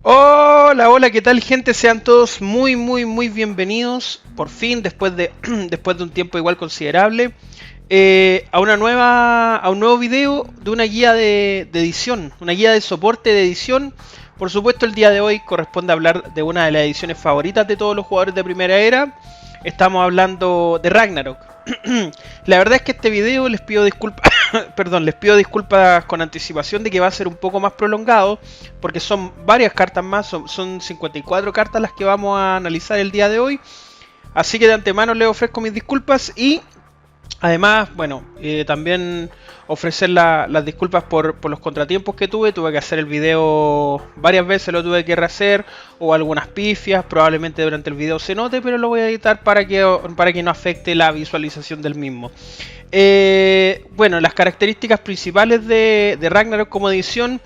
Hola, hola, ¿qué tal, gente? Sean todos muy bienvenidos, por fin, después de un tiempo igual considerable, a un nuevo video de una guía de edición, una guía de soporte de edición. Por supuesto, el día de hoy corresponde hablar de una de las ediciones favoritas de todos los jugadores de Primera Era. Estamos hablando de Ragnarok. La verdad es que este video les pido disculpas, perdón, les pido disculpas con anticipación de que va a ser un poco más prolongado, porque son varias cartas más, son 54 cartas las que vamos a analizar el día de hoy. Así que de antemano les ofrezco mis disculpas y además, bueno, también ofrecer las disculpas por los contratiempos que tuve. Tuve que hacer el video varias veces, lo tuve que rehacer, o algunas pifias, probablemente durante el video se note, pero lo voy a editar para que no afecte la visualización del mismo. Bueno, las características principales de Ragnarok como edición.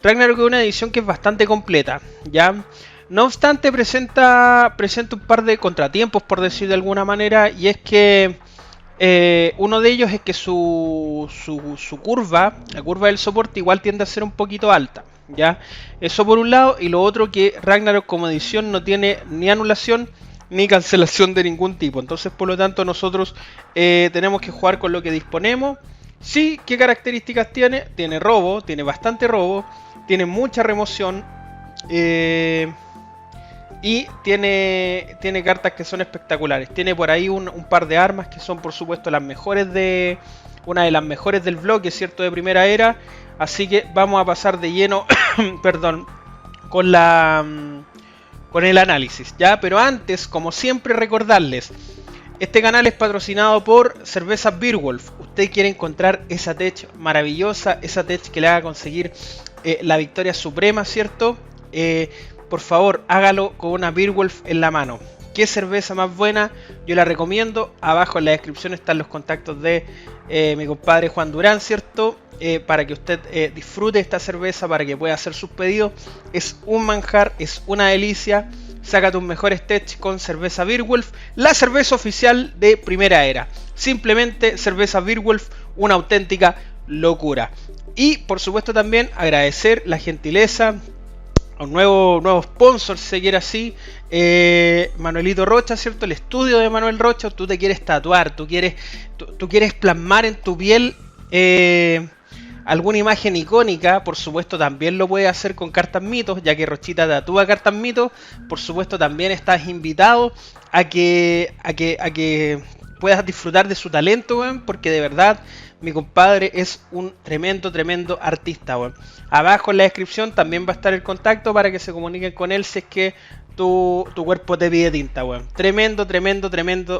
Ragnarok es una edición que es bastante completa, ¿ya? No obstante, presenta un par de contratiempos, por decir de alguna manera, y es que uno de ellos es que su curva, la curva del soporte, igual tiende a ser un poquito alta, ¿ya? Eso por un lado, y lo otro que Ragnarok como edición no tiene ni anulación ni cancelación de ningún tipo. Entonces, por lo tanto, nosotros tenemos que jugar con lo que disponemos. Sí, ¿qué características tiene? Tiene robo, tiene bastante robo, tiene mucha remoción, y tiene cartas que son espectaculares. Tiene por ahí un par de armas que son, por supuesto, las mejores una de las mejores del bloque, ¿cierto? De Primera Era. Así que vamos a pasar de lleno, perdón, con el análisis, ¿ya? Pero antes, como siempre, recordarles, este canal es patrocinado por Cervezas Beerwolf. Usted quiere encontrar esa tech maravillosa, esa tech que le haga conseguir la victoria suprema, ¿cierto? Por favor, hágalo con una Beerwolf en la mano. ¿Qué cerveza más buena? Yo la recomiendo. Abajo en la descripción están los contactos de mi compadre Juan Durán, ¿cierto? Para que usted disfrute esta cerveza, para que pueda hacer sus pedidos. Es un manjar, es una delicia. Saca tus mejores tech con cerveza Beerwolf, la cerveza oficial de Primera Era. Simplemente cerveza Beerwolf, una auténtica locura. Y por supuesto también agradecer la gentileza a un nuevo sponsor, si se quiere así, Manuelito Rocha, ¿cierto? El estudio de Manuel Rocha. Tú te quieres tatuar, tú quieres plasmar en tu piel alguna imagen icónica. Por supuesto también lo puedes hacer con cartas mitos, ya que Rochita tatúa cartas mitos. Por supuesto también estás invitado a que puedas disfrutar de su talento, weón, porque de verdad mi compadre es un tremendo artista, weón. Abajo en la descripción también va a estar el contacto para que se comuniquen con él si es que tu cuerpo te pide tinta, weón. Tremendo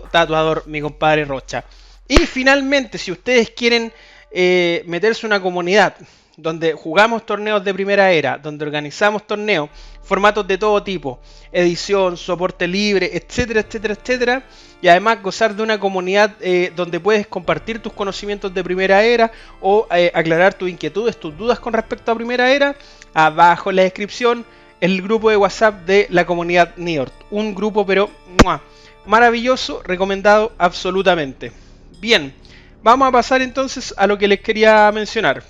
tatuador, mi compadre Rocha. Y finalmente, si ustedes quieren meterse en una comunidad donde jugamos torneos de Primera Era, donde organizamos torneos, formatos de todo tipo, edición, soporte libre, etcétera, y además gozar de una comunidad donde puedes compartir tus conocimientos de Primera Era o aclarar tus inquietudes, tus dudas con respecto a Primera Era, abajo en la descripción el grupo de WhatsApp de la comunidad Niort. Un grupo pero maravilloso, recomendado absolutamente. Bien, vamos a pasar entonces a lo que les quería mencionar.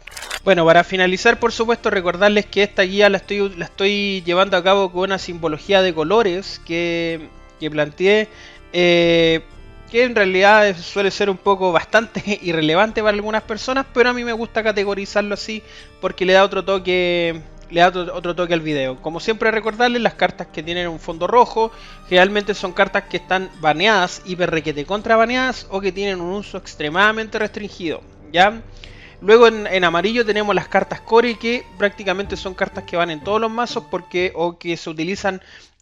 Bueno, para finalizar, por supuesto, recordarles que esta guía la estoy llevando a cabo con una simbología de colores que planteé, que en realidad suele ser un poco bastante irrelevante para algunas personas, pero a mí me gusta categorizarlo así porque le da otro toque al video. Como siempre, recordarles, las cartas que tienen un fondo rojo generalmente son cartas que están baneadas, hiper requete contra baneadas, o que tienen un uso extremadamente restringido, ¿ya? Luego en amarillo tenemos las cartas core, que prácticamente son cartas que van en todos los mazos o que se utilizan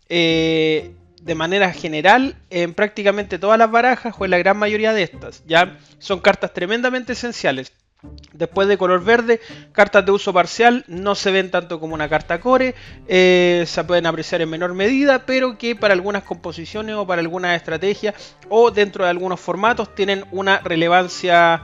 de manera general en prácticamente todas las barajas o en la gran mayoría de estas, ¿ya? Son cartas tremendamente esenciales. Después de color verde, cartas de uso parcial no se ven tanto como una carta core, se pueden apreciar en menor medida, pero que para algunas composiciones o para algunas estrategias o dentro de algunos formatos tienen una relevancia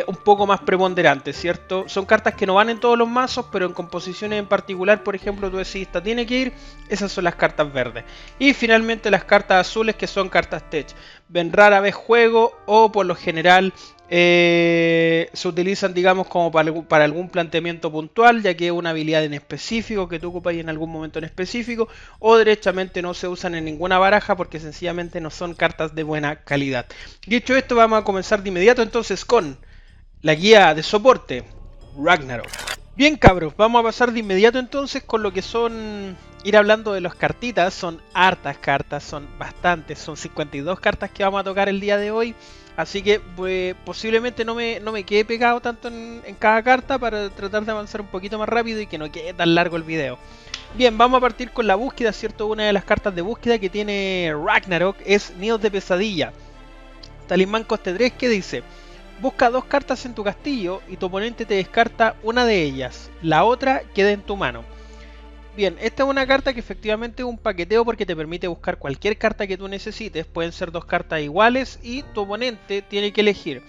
un poco más preponderante, ¿cierto? Son cartas que no van en todos los mazos, pero en composiciones en particular, por ejemplo, tú decís, esta tiene que ir, esas son las cartas verdes. Y finalmente las cartas azules, que son cartas tech. ven rara vez juego o por lo general se utilizan, digamos, como para algún planteamiento puntual, ya que es una habilidad en específico que tú ocupas en algún momento en específico, o derechamente no se usan en ninguna baraja porque sencillamente no son cartas de buena calidad. Dicho esto, vamos a comenzar de inmediato entonces con la guía de soporte, Ragnarok. Bien, cabros, vamos a pasar de inmediato entonces con lo que son... Ir hablando de las cartitas. Son hartas cartas, son bastantes, son 52 cartas que vamos a tocar el día de hoy. Así que pues, posiblemente no me quede pegado tanto en cada carta para tratar de avanzar un poquito más rápido y que no quede tan largo el video. Bien, vamos a partir con la búsqueda, ¿cierto? Una de las cartas de búsqueda que tiene Ragnarok es Nidos de Pesadilla. Talismán coste 3 que dice: busca 2 cartas en tu castillo y tu oponente te descarta una de ellas, la otra queda en tu mano. Bien, esta es una carta que efectivamente es un paqueteo porque te permite buscar cualquier carta que tú necesites. Pueden ser 2 cartas iguales y tu oponente tiene que elegir.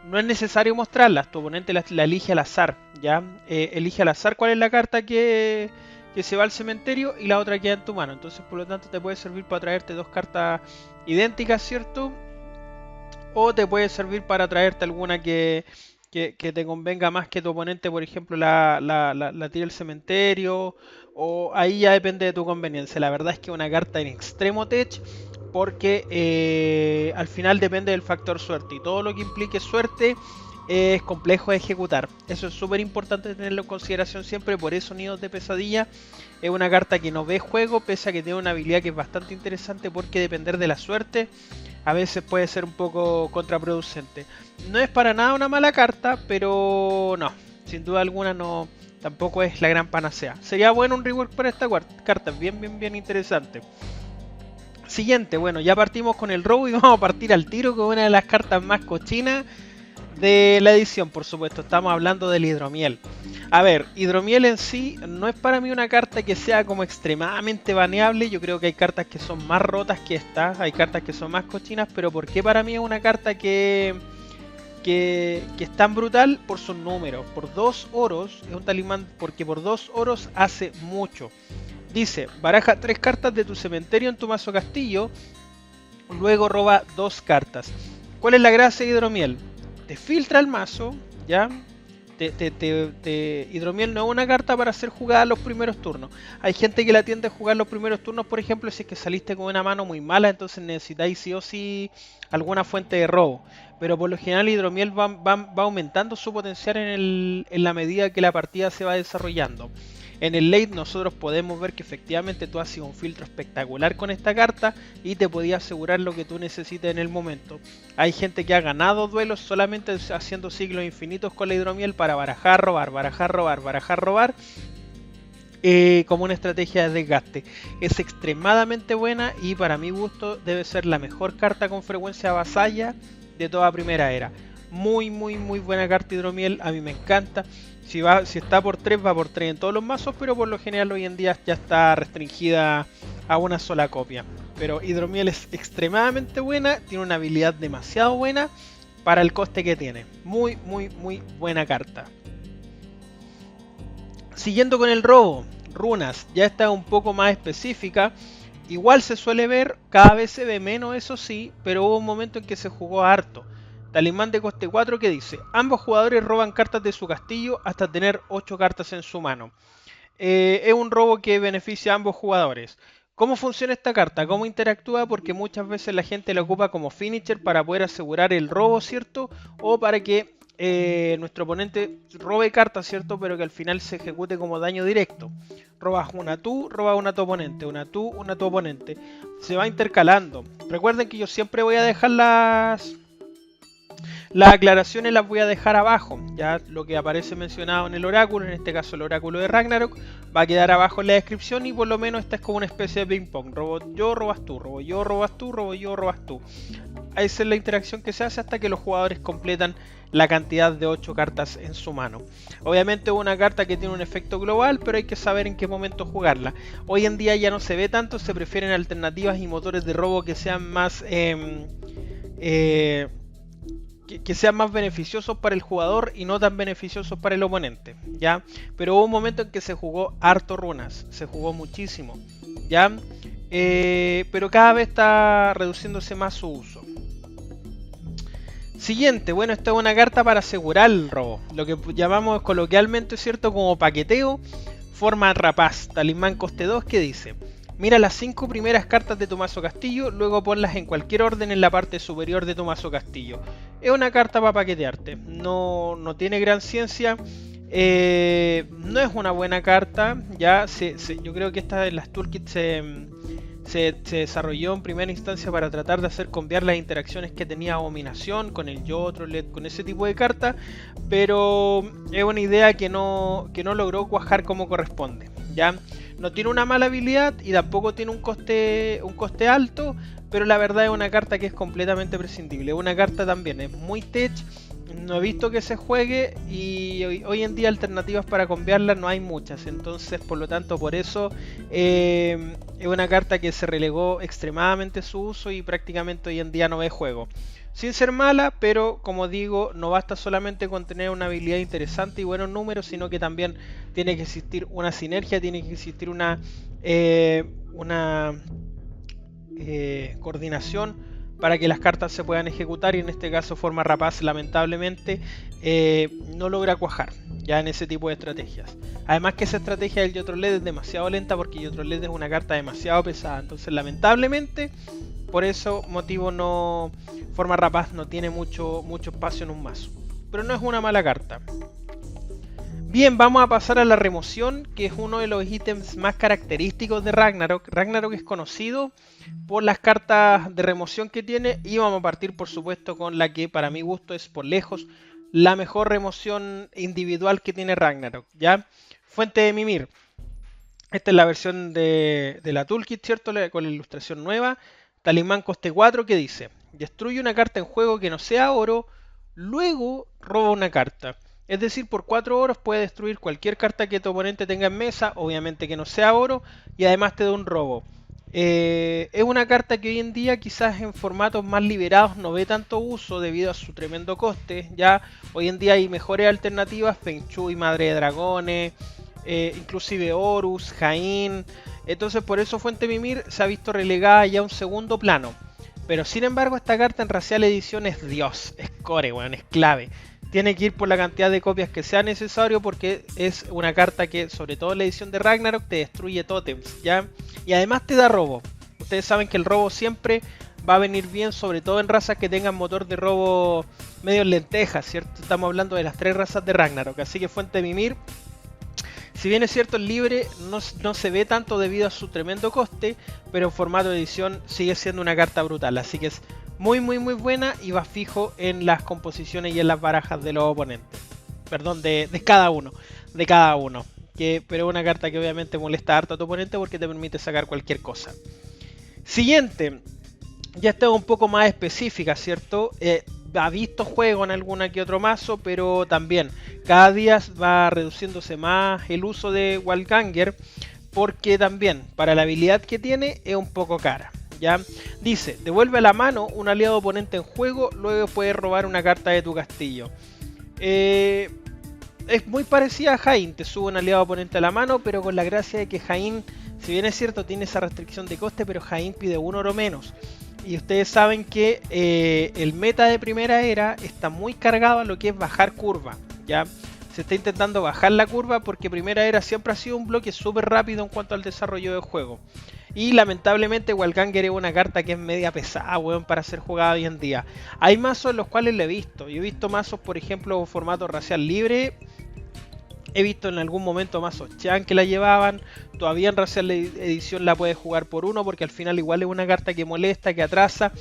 No es necesario mostrarlas, tu oponente la elige al azar, ¿ya? Elige al azar cuál es la carta que se va al cementerio y la otra queda en tu mano. Entonces, por lo tanto, te puede servir para traerte 2 cartas idénticas, ¿cierto? O te puede servir para traerte alguna que te convenga más que tu oponente, por ejemplo, la tire al cementerio, o ahí ya depende de tu conveniencia. La verdad es que una carta en extremo tech, porque al final depende del factor suerte, y todo lo que implique suerte es complejo de ejecutar. Eso es súper importante tenerlo en consideración siempre. Por eso Nidos de Pesadilla es una carta que no ve juego, pese a que tiene una habilidad que es bastante interesante, porque depender de la suerte a veces puede ser un poco contraproducente. No es para nada una mala carta, pero no, sin duda alguna no, tampoco es la gran panacea. Sería bueno un rework para esta carta, bien interesante. Siguiente, bueno, ya partimos con el robo y vamos a partir al tiro con una de las cartas más cochinas de la edición, por supuesto. Estamos hablando del Hidromiel. A ver, Hidromiel en sí no es para mí una carta que sea como extremadamente baneable. Yo creo que hay cartas que son más rotas que esta, hay cartas que son más cochinas, pero ¿por qué para mí es una carta que es tan brutal? Por sus números. Por 2 oros, es un talismán porque por 2 oros hace mucho. Dice: baraja 3 cartas de tu cementerio en tu mazo castillo, luego roba 2 cartas. ¿Cuál es la gracia de Hidromiel? Te filtra el mazo, ¿ya? Hidromiel no es una carta para hacer jugada los primeros turnos. Hay gente que la tiende a jugar los primeros turnos, por ejemplo, si es que saliste con una mano muy mala, entonces necesitáis sí o sí alguna fuente de robo. Pero por lo general Hidromiel va aumentando su potencial en la medida que la partida se va desarrollando. En el late nosotros podemos ver que efectivamente tú haces un filtro espectacular con esta carta y te podías asegurar lo que tú necesites en el momento. Hay gente que ha ganado duelos solamente haciendo ciclos infinitos con la Hidromiel para barajar, robar, barajar, robar, barajar, robar. Como una estrategia de desgaste. Es extremadamente buena y para mi gusto debe ser la mejor carta con frecuencia vasalla de toda primera era. Muy buena carta Hidromiel, a mí me encanta. Si está por 3, va por 3 en todos los mazos, pero por lo general hoy en día ya está restringida a una sola copia. Pero Hidromiel es extremadamente buena, tiene una habilidad demasiado buena para el coste que tiene. Muy buena carta. Siguiendo con el robo, runas, ya está un poco más específica. Igual se suele ver, cada vez se ve menos, eso sí, pero hubo un momento en que se jugó harto. Talismán de coste 4 que dice: ambos jugadores roban cartas de su castillo hasta tener 8 cartas en su mano. Es un robo que beneficia a ambos jugadores. ¿Cómo funciona esta carta? ¿Cómo interactúa? Porque muchas veces la gente la ocupa como finisher para poder asegurar el robo, ¿cierto? O para que nuestro oponente robe cartas, ¿cierto? Pero que al final se ejecute como daño directo. Robas una tú, robas una tu oponente, una tú, una tu oponente. Se va intercalando. Recuerden que yo siempre voy a dejar las aclaraciones las voy a dejar abajo, ya lo que aparece mencionado en el oráculo, en este caso el oráculo de Ragnarok, va a quedar abajo en la descripción y por lo menos esta es como una especie de ping pong, robo yo, robas tú, robo yo, robas tú, robo yo, robas tú. Esa es la interacción que se hace hasta que los jugadores completan la cantidad de 8 cartas en su mano. Obviamente es una carta que tiene un efecto global, pero hay que saber en qué momento jugarla. Hoy en día ya no se ve tanto, se prefieren alternativas y motores de robo que sean más... que sean más beneficiosos para el jugador y no tan beneficiosos para el oponente, ¿ya? Pero hubo un momento en que se jugó harto runas, se jugó muchísimo, ¿ya? Pero cada vez está reduciéndose más su uso. Siguiente, bueno, esta es una carta para asegurar el robo. Lo que llamamos coloquialmente, ¿cierto? Como paqueteo. Forma rapaz, talismán coste 2 que dice: mira las 5 primeras cartas de tu mazo castillo, luego ponlas en cualquier orden en la parte superior de tu mazo castillo. Es una carta para paquetearte, no tiene gran ciencia, no es una buena carta. Ya yo creo que esta de las toolkits se desarrolló en primera instancia para tratar de hacer cambiar las interacciones que tenía Abominación con el Yotrollet, con ese tipo de cartas, pero es una idea que no logró cuajar como corresponde. ¿Ya? No tiene una mala habilidad y tampoco tiene un coste alto, pero la verdad es una carta que es completamente prescindible. Una carta también es muy tech, no he visto que se juegue y hoy en día alternativas para cambiarla no hay muchas, entonces por lo tanto por eso es una carta que se relegó extremadamente su uso y prácticamente hoy en día no ve juego. Sin ser mala, pero como digo, no basta solamente con tener una habilidad interesante y buenos números, sino que también tiene que existir una sinergia, tiene que existir una coordinación para que las cartas se puedan ejecutar, y en este caso Forma Rapaz lamentablemente no logra cuajar ya en ese tipo de estrategias. Además que esa estrategia del Yotrollet es demasiado lenta porque Yotrollet es una carta demasiado pesada, entonces lamentablemente por eso motivo no Forma Rapaz no tiene mucho espacio en un mazo, pero no es una mala carta. Bien, vamos a pasar a la remoción, que es uno de los ítems más característicos de Ragnarok. Ragnarok es conocido por las cartas de remoción que tiene, y vamos a partir por supuesto con la que para mi gusto es por lejos la mejor remoción individual que tiene Ragnarok, ¿ya? Fuente de Mimir. Esta es la versión de la toolkit, ¿cierto? Con la ilustración nueva. Talismán coste 4 que dice: destruye una carta en juego que no sea oro, luego roba una carta. Es decir, por 4 oros puede destruir cualquier carta que tu oponente tenga en mesa, obviamente que no sea oro, y además te da un robo. Es una carta que hoy en día quizás en formatos más liberados no ve tanto uso debido a su tremendo coste. Ya hoy en día hay mejores alternativas, Feng Shui, Madre de Dragones, inclusive Horus, Jain. Entonces por eso Fuente Mimir se ha visto relegada ya a un segundo plano. Pero sin embargo esta carta en Racial Edición es Dios, es core, bueno, es clave. Tiene que ir por la cantidad de copias que sea necesario porque es una carta que, sobre todo en la edición de Ragnarok, te destruye tótems, ¿ya? Y además te da robo. Ustedes saben que el robo siempre va a venir bien, sobre todo en razas que tengan motor de robo medio lentejas, ¿cierto? Estamos hablando de las 3 razas de Ragnarok, así que Fuente Mimir, si bien es cierto el libre no se ve tanto debido a su tremendo coste, pero en formato de edición sigue siendo una carta brutal, así que es muy buena y va fijo en las composiciones y en las barajas de los oponentes. Perdón, de cada uno. Pero es una carta que obviamente molesta harto a tu oponente porque te permite sacar cualquier cosa. Siguiente. Ya está un poco más específica, ¿cierto? Ha visto juego en alguna que otro mazo, pero también cada día va reduciéndose más el uso de Wallganger, porque también para la habilidad que tiene es un poco cara. ¿Ya? Dice: devuelve a la mano un aliado oponente en juego, luego puedes robar una carta de tu castillo. Es muy parecida a Jain, te sube un aliado oponente a la mano, pero con la gracia de que Jain, si bien es cierto, tiene esa restricción de coste, pero Jain pide 1 oro menos. Y ustedes saben que el meta de primera era está muy cargado a lo que es bajar curva, ¿ya? Se está intentando bajar la curva porque primera era siempre ha sido un bloque súper rápido en cuanto al desarrollo del juego. Y lamentablemente Wallganger es una carta que es media pesada, weón, para ser jugada hoy en día. Hay mazos en los cuales lo he visto. Yo he visto mazos, por ejemplo, formato racial libre. He visto en algún momento mazos Chan que la llevaban. Todavía en Racial Edición la puedes jugar por 1 porque al final igual es una carta que molesta, que atrasa.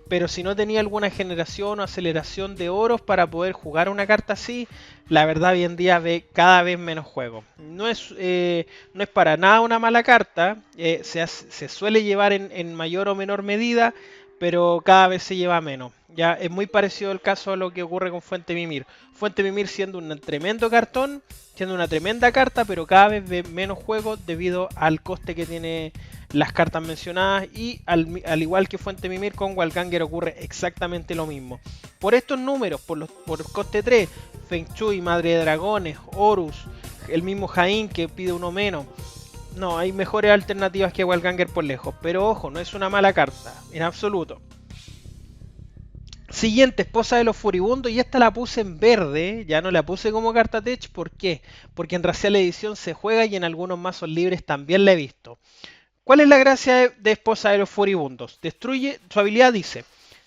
Pero si no tenía alguna generación o aceleración de oros para poder jugar una carta así, la verdad hoy en día ve cada vez menos juego. No es para nada una mala carta. Se suele llevar en mayor o menor medida, pero cada vez se lleva menos. Ya es muy parecido el caso a lo que ocurre con Fuente Mimir. Fuente Mimir siendo un tremendo cartón, siendo una tremenda carta, pero cada vez ve menos juego debido al coste que tiene las cartas mencionadas, y al igual que Fuente Mimir, con Wallganger ocurre exactamente lo mismo. Por estos números, por coste 3, Feng Shui, Madre de Dragones, Horus, el mismo Jain que pide 1 menos. No, hay mejores alternativas que Wallganger por lejos, pero ojo, no es una mala carta, en absoluto. Siguiente, Esposa de los Furibundos, y esta la puse en verde, ya no la puse como carta tech, ¿por qué? Porque en Racial Edición se juega y en algunos mazos libres también la he visto. ¿Cuál es la gracia de Esposa de los Furibundos? Destruye, su habilidad dice,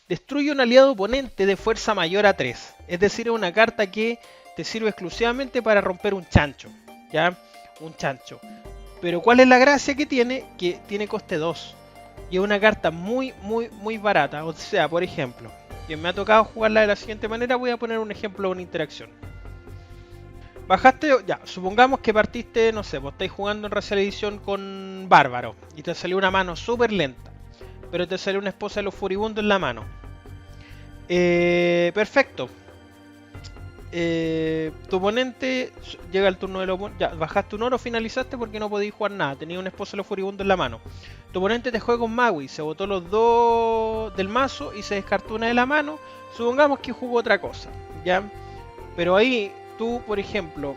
destruye un aliado oponente de fuerza mayor a 3, es decir, es una carta que te sirve exclusivamente para romper un chancho, ¿ya? Un chancho. Pero ¿cuál es la gracia que tiene? Que tiene coste 2. Y es una carta muy barata. O sea, por ejemplo, que me ha tocado jugarla de la siguiente manera, voy a poner un ejemplo de una interacción. Bajaste, ya, supongamos que partiste, no sé, vos estáis jugando en Racial Edición con Bárbaro y te salió una mano súper lenta, pero te salió una Esposa de los Furibundos en la mano. Perfecto. Tu oponente llega al turno del oponente. Ya, bajaste un oro, finalizaste porque no podías jugar nada. Tenía un Esposa de los Furibundos en la mano. Tu oponente te juega con Maui, se botó los dos del mazo y se descartó una de la mano. Supongamos que jugó otra cosa, ¿ya? Pero ahí tú, por ejemplo,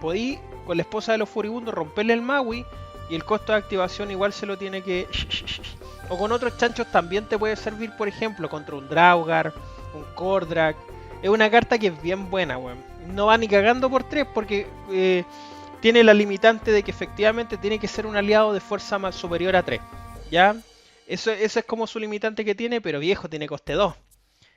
podí con la Esposa de los Furibundos romperle el Maui y el costo de activación igual se lo tiene que... O con otros chanchos también te puede servir, por ejemplo, contra un Draugar, un Kordrak. Es una carta que es bien buena, weón. No va ni cagando por 3 porque tiene la limitante de que efectivamente tiene que ser un aliado de fuerza más superior a 3. ¿Ya? Eso es como su limitante que tiene, pero viejo, tiene coste 2.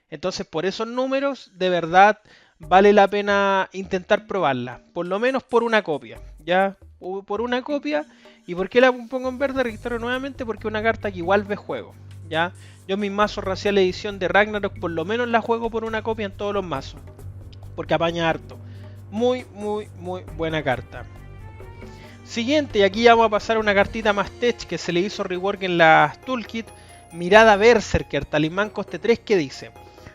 Entonces, por esos números, de verdad, vale la pena intentar probarla. Por lo menos por una copia. ¿Ya? Por una copia. ¿Y por qué la pongo en verde? Registrarlo nuevamente porque es una carta que igual ve juego. ¿Ya? Yo mis mazos Racial Edición de Ragnarok por lo menos la juego por una copia en todos los mazos. Porque apaña harto. Muy buena carta. Siguiente, y aquí ya vamos a pasar a una cartita más tech que se le hizo rework en la toolkit. Mirada Berserker, talismán coste 3 que dice: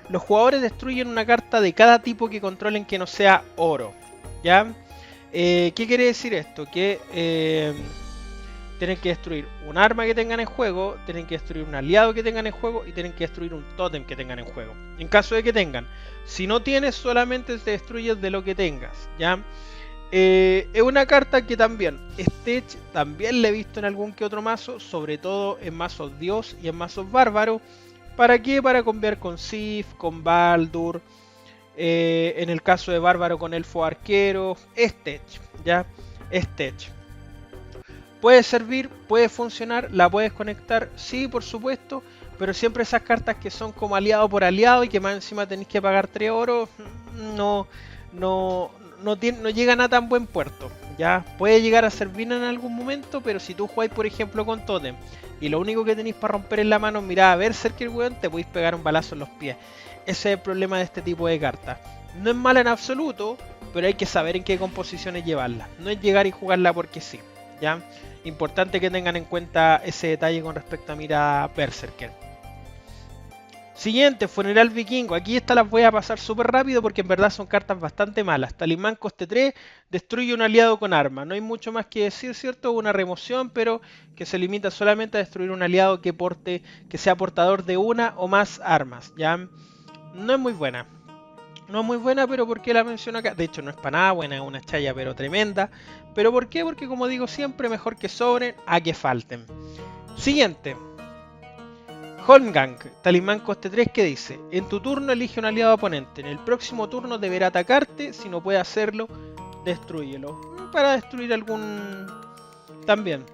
los jugadores destruyen una carta de cada tipo que controlen que no sea oro. ¿Ya? ¿Qué quiere decir esto? Que tienen que destruir un arma que tengan en juego, tienen que destruir un aliado que tengan en juego y tienen que destruir un tótem que tengan en juego. En caso de que tengan. Si no tienes, solamente te destruyes de lo que tengas. ¿Ya? Es una carta que también, Stech también le he visto en algún que otro mazo, sobre todo en mazos Dios y en mazos Bárbaro. ¿Para qué? Para cambiar con Sif, con Baldur, en el caso de Bárbaro con Elfo Arquero, Stech, ¿ya? Stech. Puede servir, puede funcionar, la puedes conectar, sí, por supuesto, pero siempre esas cartas que son como aliado por aliado y que más encima tenéis que pagar 3 oro, no llegan a tan buen puerto. Ya puede llegar a servir en algún momento, pero si tú jugáis, por ejemplo, con Totem y lo único que tenéis para romper en la mano es mirar a Berserker, weón, te podéis pegar un balazo en los pies. Ese es el problema de este tipo de cartas. No es mala en absoluto, pero hay que saber en qué composiciones llevarla. No es llegar y jugarla porque sí. ¿Ya? Importante que tengan en cuenta ese detalle con respecto a Mira Berserker. Siguiente, Funeral Vikingo. Aquí estas las voy a pasar súper rápido porque en verdad son cartas bastante malas. Talismán coste 3, destruye un aliado con arma. No hay mucho más que decir, ¿cierto? Una remoción, pero que se limita solamente a destruir un aliado que sea portador de una o más armas. ¿Ya? No es muy buena. No es muy buena, pero ¿por qué la menciono acá? De hecho, no es para nada buena, es una chaya, pero tremenda. ¿Pero por qué? Porque como digo siempre, mejor que sobren a que falten. Siguiente. Holmgang, talismán coste 3 que dice: en tu turno elige un aliado oponente. En el próximo turno deberá atacarte. Si no puede hacerlo, destrúyelo. Para destruir algún... También.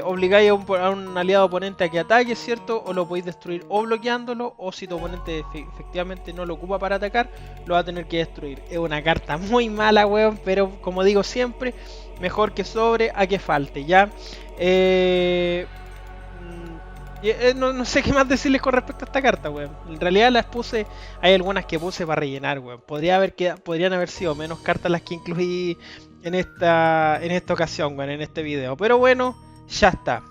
Obligáis a un aliado oponente a que ataque, ¿cierto? O lo podéis destruir o bloqueándolo, o si tu oponente efectivamente no lo ocupa para atacar, lo va a tener que destruir. Es una carta muy mala, weón, pero como digo siempre, mejor que sobre a que falte, ¿ya? No sé qué más decirles con respecto a esta carta, weón. En realidad las puse, hay algunas que puse para rellenar, weón. Podrían haber sido menos cartas las que incluí en esta ocasión, weón, en este video. Pero bueno, ya está.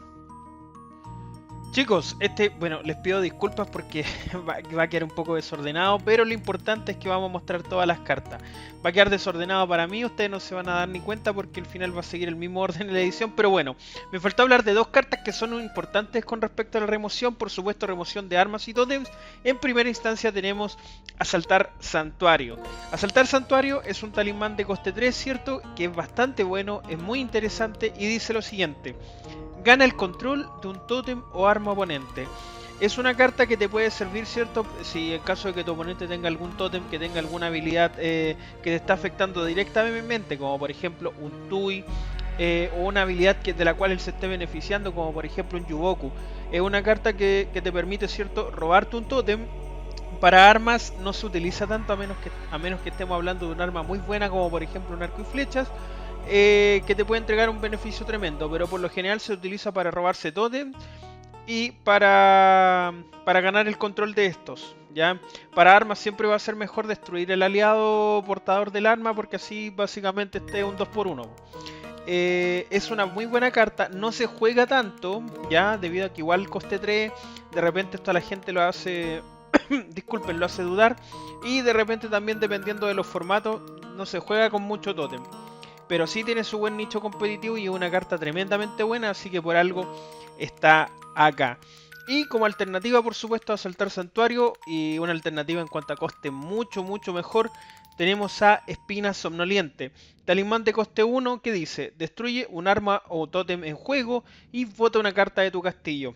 Chicos, bueno, les pido disculpas porque va a quedar un poco desordenado, pero lo importante es que vamos a mostrar todas las cartas. Va a quedar desordenado para mí, ustedes no se van a dar ni cuenta porque al final va a seguir el mismo orden en la edición, pero bueno, me faltó hablar de dos cartas que son importantes con respecto a la remoción, por supuesto remoción de armas y tótems. En primera instancia tenemos Asaltar Santuario. Asaltar Santuario es un talismán de coste 3, ¿cierto? Que es bastante bueno, es muy interesante y dice lo siguiente: gana el control de un tótem o arma oponente. Es una carta que te puede servir, ¿cierto? Si en caso de que tu oponente tenga algún tótem, que tenga alguna habilidad que te está afectando directamente, como por ejemplo un Tui, o una habilidad de la cual él se esté beneficiando, como por ejemplo un Yuboku. Es una carta que te permite, ¿cierto?, robarte un tótem. Para armas no se utiliza tanto, a menos que estemos hablando de un arma muy buena, como por ejemplo un arco y flechas, que te puede entregar un beneficio tremendo, pero por lo general se utiliza para robarse tótem y para ganar el control de estos. ¿Ya? Para armas siempre va a ser mejor destruir el aliado portador del arma, porque así básicamente esté un 2x1. Es una muy buena carta, no se juega tanto, ya, debido a que igual coste 3, de repente esto a la gente lo hace, disculpen, lo hace dudar, y de repente también dependiendo de los formatos no se juega con mucho tótem. Pero sí tiene su buen nicho competitivo y es una carta tremendamente buena, así que por algo está acá. Y como alternativa, por supuesto, a Asaltar Santuario, y una alternativa en cuanto a coste mucho mejor, tenemos a Espina Somnoliente. Talismán de coste 1 que dice: destruye un arma o tótem en juego y bota una carta de tu castillo.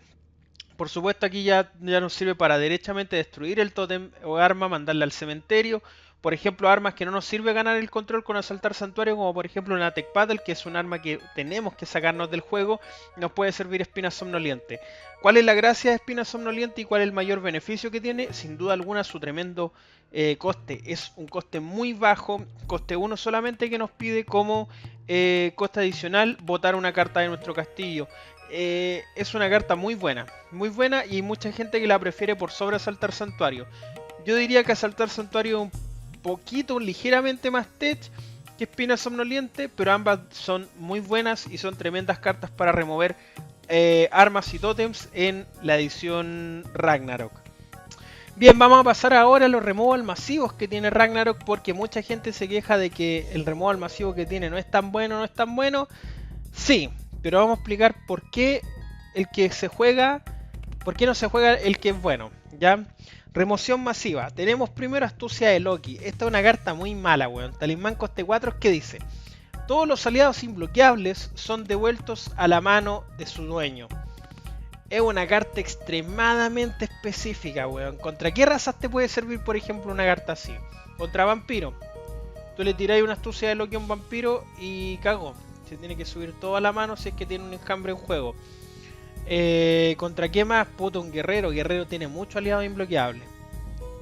Por supuesto, aquí ya nos sirve para derechamente destruir el tótem o arma, mandarla al cementerio. Por ejemplo, armas que no nos sirve ganar el control con Asaltar Santuario, como por ejemplo una Tech Paddle, que es un arma que tenemos que sacarnos del juego, nos puede servir Espina Somnoliente. ¿Cuál es la gracia de Espina Somnoliente y cuál es el mayor beneficio que tiene? Sin duda alguna su tremendo coste. Es un coste muy bajo, coste 1 solamente, que nos pide como coste adicional botar una carta de nuestro castillo. Es una carta muy buena y mucha gente que la prefiere por sobre Asaltar Santuario. Yo diría que Asaltar Santuario es ligeramente más tech que Espina Somnoliente, pero ambas son muy buenas y son tremendas cartas para remover armas y tótems en la edición Ragnarok. Bien, vamos a pasar ahora a los removal masivos que tiene Ragnarok, porque mucha gente se queja de que el removal masivo que tiene no es tan bueno, Sí, pero vamos a explicar por qué por qué no se juega el que es bueno, ¿ya? Remoción masiva. Tenemos primero Astucia de Loki. Esta es una carta muy mala, weón. Talismán coste 4 que dice: todos los aliados imbloqueables son devueltos a la mano de su dueño. Es una carta extremadamente específica, weón. ¿Contra qué razas te puede servir, por ejemplo, una carta así? Contra vampiro. Tú le tiráis una Astucia de Loki a un vampiro y cagó. Se tiene que subir todo a la mano si es que tiene un enjambre en juego. ¿Contra qué más? Puto, un guerrero. Guerrero tiene muchos aliados imbloqueables.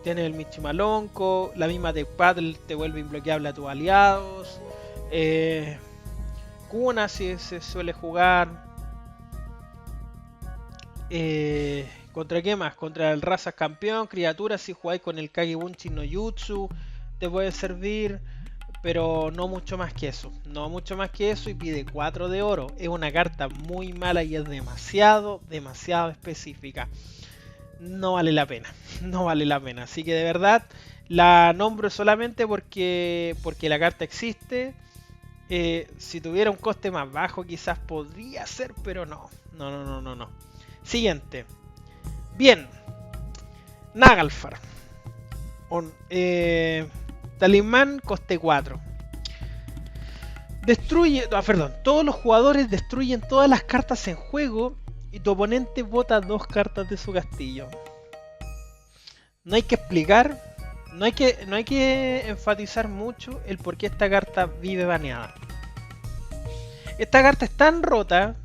Tiene el Michimalonco, la misma Tech Paddle te vuelve imbloqueable a tus aliados. Kuna si se suele jugar. ¿Contra qué más? Contra el Razas Campeón, criaturas, si jugáis con el Kagebunchi no Jutsu, te puede servir. Pero no mucho más que eso. No mucho más que eso y pide 4 de oro. Es una carta muy mala y es demasiado específica. No vale la pena. No vale la pena. Así que de verdad la nombro solamente porque la carta existe. Si tuviera un coste más bajo quizás podría ser, pero no. No. Siguiente. Bien. Naglfar. Talismán coste 4. Todos los jugadores destruyen todas las cartas en juego y tu oponente bota 2 cartas de su castillo. No hay que explicar, no hay que enfatizar mucho el por qué esta carta vive baneada. Esta carta es tan rota,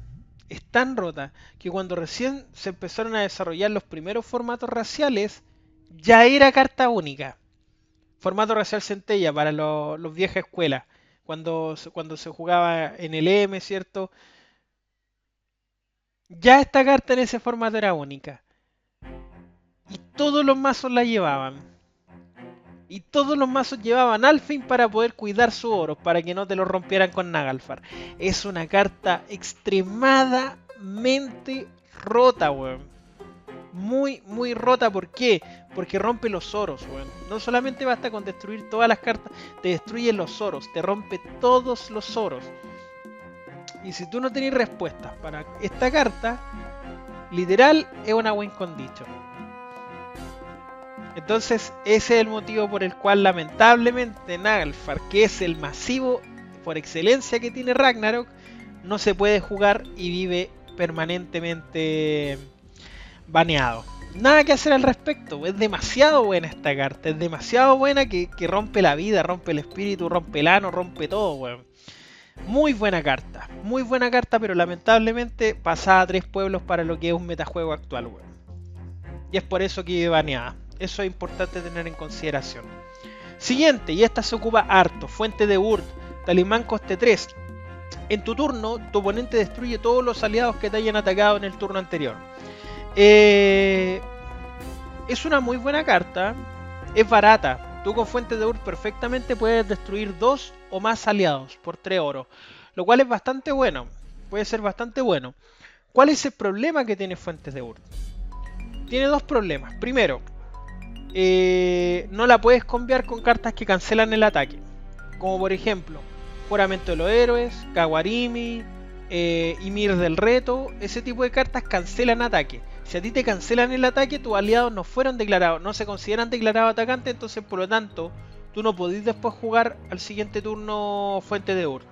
que cuando recién se empezaron a desarrollar los primeros formatos raciales, ya era carta única. Formato racial centella para los viejas escuelas, cuando se jugaba en el M, ¿cierto? Ya esta carta en ese formato era única. Y todos los mazos la llevaban. Y todos los mazos llevaban Alfheim para poder cuidar su oro, para que no te lo rompieran con Naglfar. Es una carta extremadamente rota, weón. Muy rota. ¿Por qué? Porque rompe los oros, weón. No solamente basta con destruir todas las cartas, te destruye los oros, te rompe todos los oros. Y si tú no tenés respuestas para esta carta, literal es una win condition. Entonces ese es el motivo por el cual lamentablemente Naglfar, que es el masivo por excelencia que tiene Ragnarok, no se puede jugar y vive permanentemente baneado. Nada que hacer al respecto. Es demasiado buena esta carta. Es demasiado buena que rompe la vida, rompe el espíritu, rompe el ano, rompe todo, weón. Muy buena carta, pero lamentablemente pasada a 3 pueblos para lo que es un metajuego actual, weón. Y es por eso que vive baneada. Eso es importante tener en consideración. Siguiente, y esta se ocupa harto. Fuente de Urd, talismán coste 3. En tu turno, tu oponente destruye todos los aliados que te hayan atacado en el turno anterior. Es una muy buena carta. Es barata. Tú con Fuente de Urd perfectamente puedes destruir 2 o más aliados por 3 oro. Lo cual es bastante bueno. Puede ser bastante bueno. ¿Cuál es el problema que tiene Fuentes de Urd? Tiene 2 problemas. Primero, no la puedes cambiar con cartas que cancelan el ataque. Como por ejemplo, Juramento de los Héroes, Kawarimi, Ymir del Reto. Ese tipo de cartas cancelan ataque. Si a ti te cancelan el ataque, tus aliados no fueron declarados, no se consideran declarados atacantes, entonces por lo tanto, tú no podés después jugar al siguiente turno Fuente de Urd.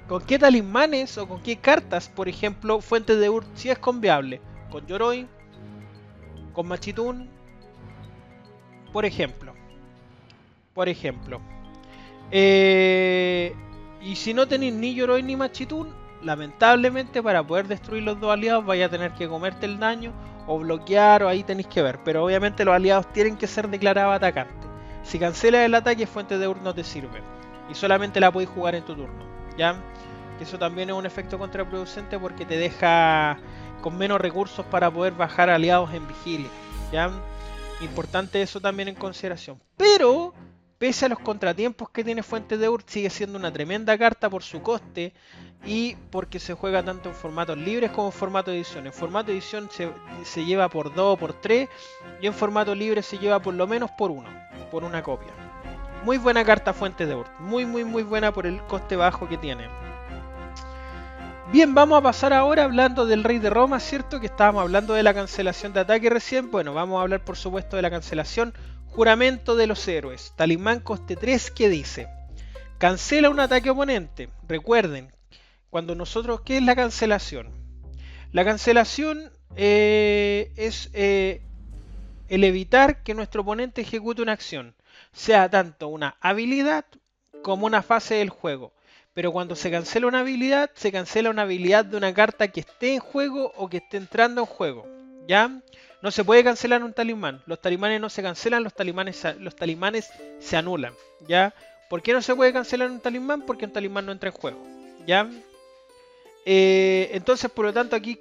¿Con qué talismanes o con qué cartas, por ejemplo, Fuente de Urd sí es conviable? Con Yoroi, con Machitún, por ejemplo. Y si no tenéis ni Yoroi ni Machitún, lamentablemente para poder destruir los 2 aliados vaya a tener que comerte el daño o bloquear, o ahí tenéis que ver. Pero obviamente los aliados tienen que ser declarados atacantes. Si cancelas el ataque, Fuente de Urd no te sirve. Y solamente la podéis jugar en tu turno. ¿Ya? Eso también es un efecto contraproducente porque te deja con menos recursos para poder bajar aliados en vigilia. ¿Ya? Importante eso también en consideración. Pero, pese a los contratiempos que tiene Fuente de Urd, sigue siendo una tremenda carta por su coste y porque se juega tanto en formatos libres como en formato de edición. En formato de edición se lleva por 2 o por 3 y en formato libre se lleva por lo menos por 1, por una copia. Muy buena carta Fuente de Urd, muy buena por el coste bajo que tiene. Bien, vamos a pasar ahora hablando del Rey de Roma, ¿cierto? Que estábamos hablando de la cancelación de ataque recién. Bueno, vamos a hablar por supuesto de la cancelación. Juramento de los Héroes, talismán coste 3 que dice: cancela un ataque oponente. Recuerden, cuando nosotros, ¿qué es la cancelación? La cancelación es el evitar que nuestro oponente ejecute una acción, sea tanto una habilidad como una fase del juego. Pero cuando se cancela una habilidad de una carta que esté en juego o que esté entrando en juego. ¿Ya? No se puede cancelar un talismán. Los talismanes no se cancelan, los talismanes se anulan. ¿Ya? ¿Por qué no se puede cancelar un talismán? Porque un talismán no entra en juego. ¿Ya? Entonces, por lo tanto, aquí,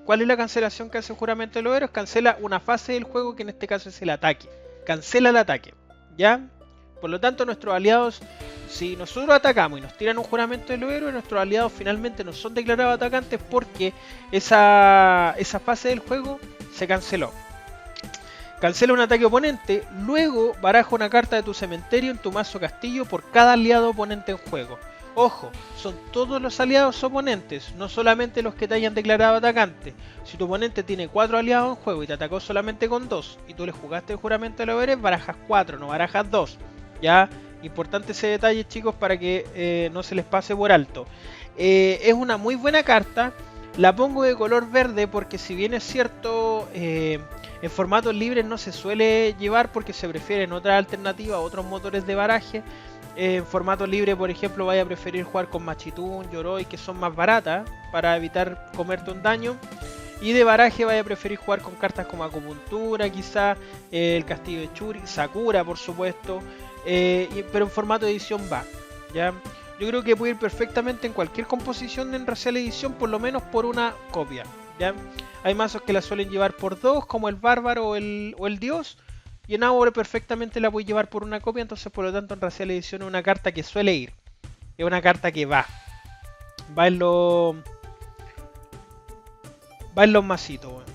¿cuál es la cancelación que hace el Juramento de los Héroes? Cancela una fase del juego que en este caso es el ataque. Cancela el ataque. ¿Ya? Por lo tanto, nuestros aliados, si nosotros atacamos y nos tiran un Juramento de los Héroes, nuestros aliados finalmente no son declarados atacantes porque esa fase del juego se canceló. Cancela un ataque oponente, luego baraja una carta de tu cementerio en tu mazo castillo por cada aliado oponente en juego. Ojo, son todos los aliados oponentes, no solamente los que te hayan declarado atacante. Si tu oponente tiene 4 aliados en juego y te atacó solamente con 2 y tú le jugaste el Juramento de los Héroes, barajas 4, no barajas 2. Ya, importante ese detalle, chicos, para que no se les pase por alto. Es una muy buena carta. La pongo de color verde porque, si bien es cierto, en formatos libres no se suele llevar porque se prefieren otras alternativas, otros motores de baraje. En formato libre, por ejemplo, vaya a preferir jugar con Machitún, Yoroi, que son más baratas para evitar comerte un daño. Y de baraje vaya a preferir jugar con cartas como Acupuntura, quizá el Castillo de Churi, Sakura, por supuesto. Pero en formato de edición va, ¿ya? Yo creo que puede ir perfectamente en cualquier composición en Racial Edición, por lo menos por una copia, ¿ya? Hay mazos que la suelen llevar por 2, como el Bárbaro o el Dios. Y en Aure perfectamente la puedes llevar por una copia, entonces por lo tanto en Racial Edición es una carta que suele ir. Es una carta que va. Va en los macitos, bueno.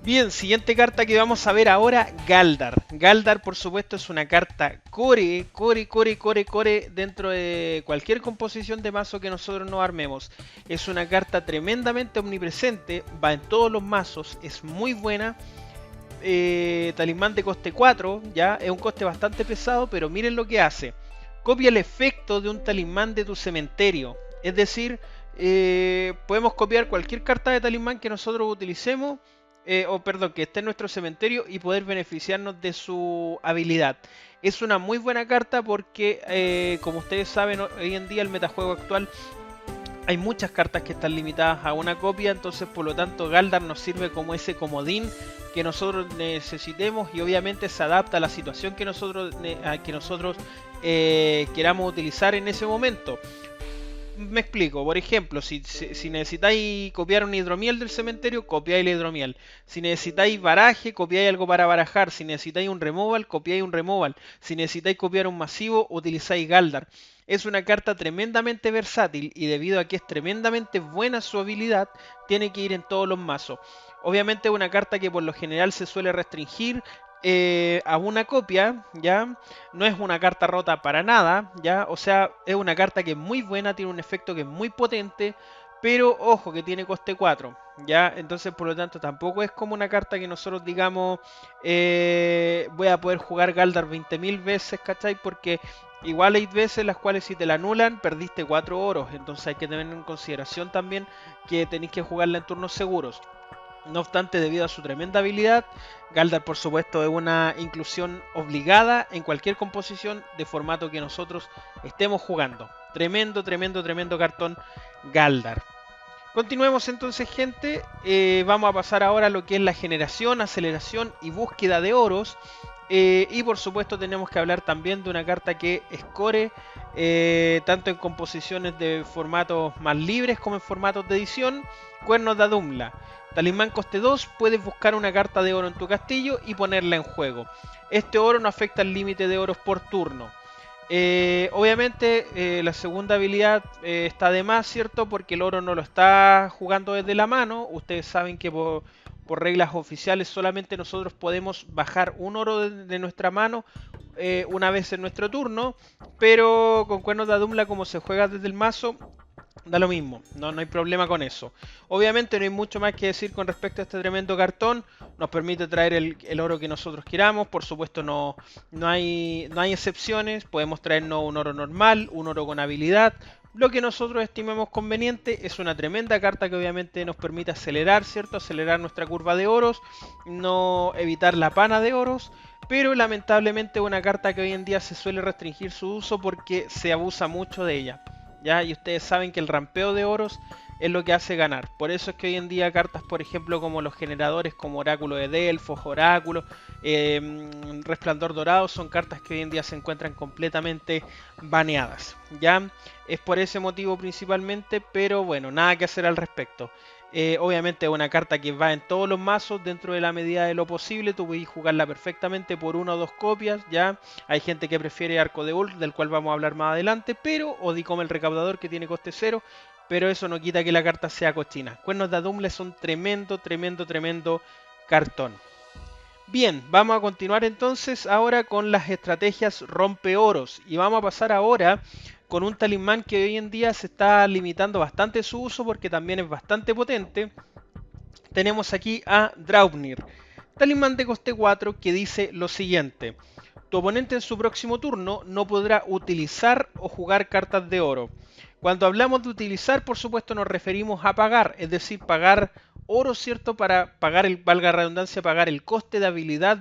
Bien, siguiente carta que vamos a ver ahora, Galdar. Galdar, por supuesto, es una carta core dentro de cualquier composición de mazo que nosotros nos armemos. Es una carta tremendamente omnipresente, va en todos los mazos, es muy buena. Talismán de coste 4, ya es un coste bastante pesado, pero miren lo que hace. Copia el efecto de un talismán de tu cementerio. Es decir, podemos copiar cualquier carta de talismán que nosotros utilicemos perdón, que esté en nuestro cementerio y poder beneficiarnos de su habilidad. Es una muy buena carta porque, como ustedes saben, hoy en día el metajuego actual hay muchas cartas que están limitadas a una copia, entonces por lo tanto Galdar nos sirve como ese comodín que nosotros necesitemos y obviamente se adapta a la situación que nosotros queramos utilizar en ese momento. Me explico, por ejemplo, si necesitáis copiar un hidromiel del cementerio, copiáis el hidromiel. Si necesitáis baraje, copiáis algo para barajar. Si necesitáis un removal, copiáis un removal. Si necesitáis copiar un masivo, utilizáis Galdar. Es una carta tremendamente versátil y debido a que es tremendamente buena su habilidad, tiene que ir en todos los mazos. Obviamente es una carta que por lo general se suele restringir a una copia, ¿ya? No es una carta rota para nada, ¿ya? O sea, es una carta que es muy buena, tiene un efecto que es muy potente, pero ojo que tiene coste 4, ¿ya? Entonces, por lo tanto, tampoco es como una carta que nosotros digamos voy a poder jugar Galdar 20.000 veces, ¿cachai? Porque igual hay veces las cuales si te la anulan, perdiste 4 oros, entonces hay que tener en consideración también que tenéis que jugarla en turnos seguros. No obstante, debido a su tremenda habilidad, Galdar por supuesto es una inclusión obligada en cualquier composición de formato que nosotros estemos jugando. Tremendo, tremendo, tremendo cartón Galdar. Continuemos entonces, gente. Vamos a pasar ahora a lo que es la generación, aceleración y búsqueda de oros. Y por supuesto tenemos que hablar también de una carta que score tanto en composiciones de formatos más libres como en formatos de edición. Cuernos de Adumla. Talismán coste 2, puedes buscar una carta de oro en tu castillo y ponerla en juego. Este oro no afecta el límite de oros por turno. Obviamente la segunda habilidad está de más, ¿cierto? Porque el oro no lo está jugando desde la mano. Ustedes saben que por reglas oficiales solamente nosotros podemos bajar un oro de nuestra mano una vez en nuestro turno. Pero con Cuernos de Adumla, como se juega desde el mazo, da lo mismo, no hay problema con eso. Obviamente no hay mucho más que decir con respecto a este tremendo cartón. Nos permite traer el oro que nosotros queramos. Por supuesto no hay excepciones. Podemos traernos un oro normal, un oro con habilidad, lo que nosotros estimemos conveniente. Es una tremenda carta que obviamente nos permite acelerar, ¿cierto? Acelerar nuestra curva de oros, no evitar la pana de oros. Pero lamentablemente es una carta que hoy en día se suele restringir su uso porque se abusa mucho de ella. ¿Ya? Y ustedes saben que el rampeo de oros es lo que hace ganar. Por eso es que hoy en día cartas, por ejemplo, como los generadores, como Oráculo de Delfos, Oráculo, Resplandor Dorado, son cartas que hoy en día se encuentran completamente baneadas. ¿Ya? Es por ese motivo principalmente, pero bueno, nada que hacer al respecto. Obviamente es una carta que va en todos los mazos dentro de la medida de lo posible. Tú puedes jugarla perfectamente por una o dos copias, ¿ya? Hay gente que prefiere Arco de Ulf, del cual vamos a hablar más adelante, pero o Dicom el Recaudador, que tiene coste 0, pero eso no quita que la carta sea cochina. Cuernos de Adumla es un tremendo, tremendo, tremendo cartón. Bien, vamos a continuar entonces ahora con las estrategias rompeoros y vamos a pasar ahora con un talismán que hoy en día se está limitando bastante su uso porque también es bastante potente. Tenemos aquí a Draupnir, talismán de coste 4 que dice lo siguiente: tu oponente en su próximo turno no podrá utilizar o jugar cartas de oro. Cuando hablamos de utilizar, por supuesto nos referimos a pagar, es decir, pagar oro, ¿cierto? Para pagar valga la redundancia, pagar el coste de habilidad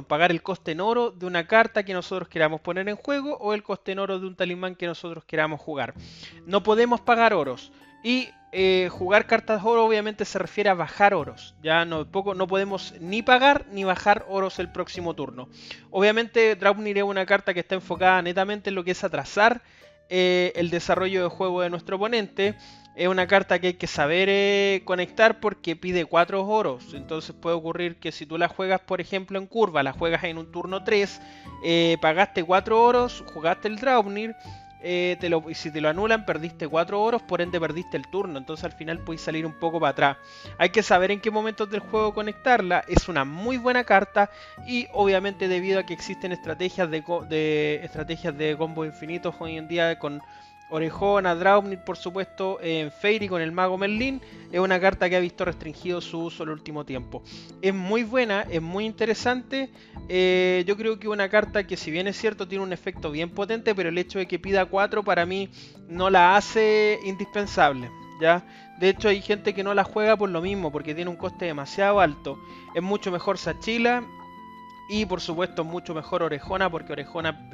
pagar el coste en oro de una carta que nosotros queramos poner en juego o el coste en oro de un talismán que nosotros queramos jugar. No podemos pagar oros. Y jugar cartas oro obviamente se refiere a bajar oros. Ya no podemos ni pagar ni bajar oros el próximo turno. Obviamente Draupnir es una carta que está enfocada netamente en lo que es atrasar el desarrollo de juego de nuestro oponente. Es una carta que hay que saber conectar porque pide 4 oros. Entonces puede ocurrir que si tú la juegas, por ejemplo, en curva, la juegas en un turno 3, pagaste 4 oros, jugaste el Draupnir, y si te lo anulan, perdiste 4 oros, por ende perdiste el turno. Entonces al final puedes salir un poco para atrás. Hay que saber en qué momentos del juego conectarla. Es una muy buena carta y obviamente debido a que existen estrategias de combo infinitos hoy en día con Orejona, Draupnir, por supuesto, en Fairy con el Mago Merlín, es una carta que ha visto restringido su uso en el último tiempo. Es muy buena, es muy interesante. Yo creo que una carta que, si bien es cierto, tiene un efecto bien potente, pero el hecho de que pida 4 para mí no la hace indispensable. ¿ya? De hecho hay gente que no la juega por lo mismo, porque tiene un coste demasiado alto. Es mucho mejor Sachila y por supuesto mucho mejor Orejona, porque Orejona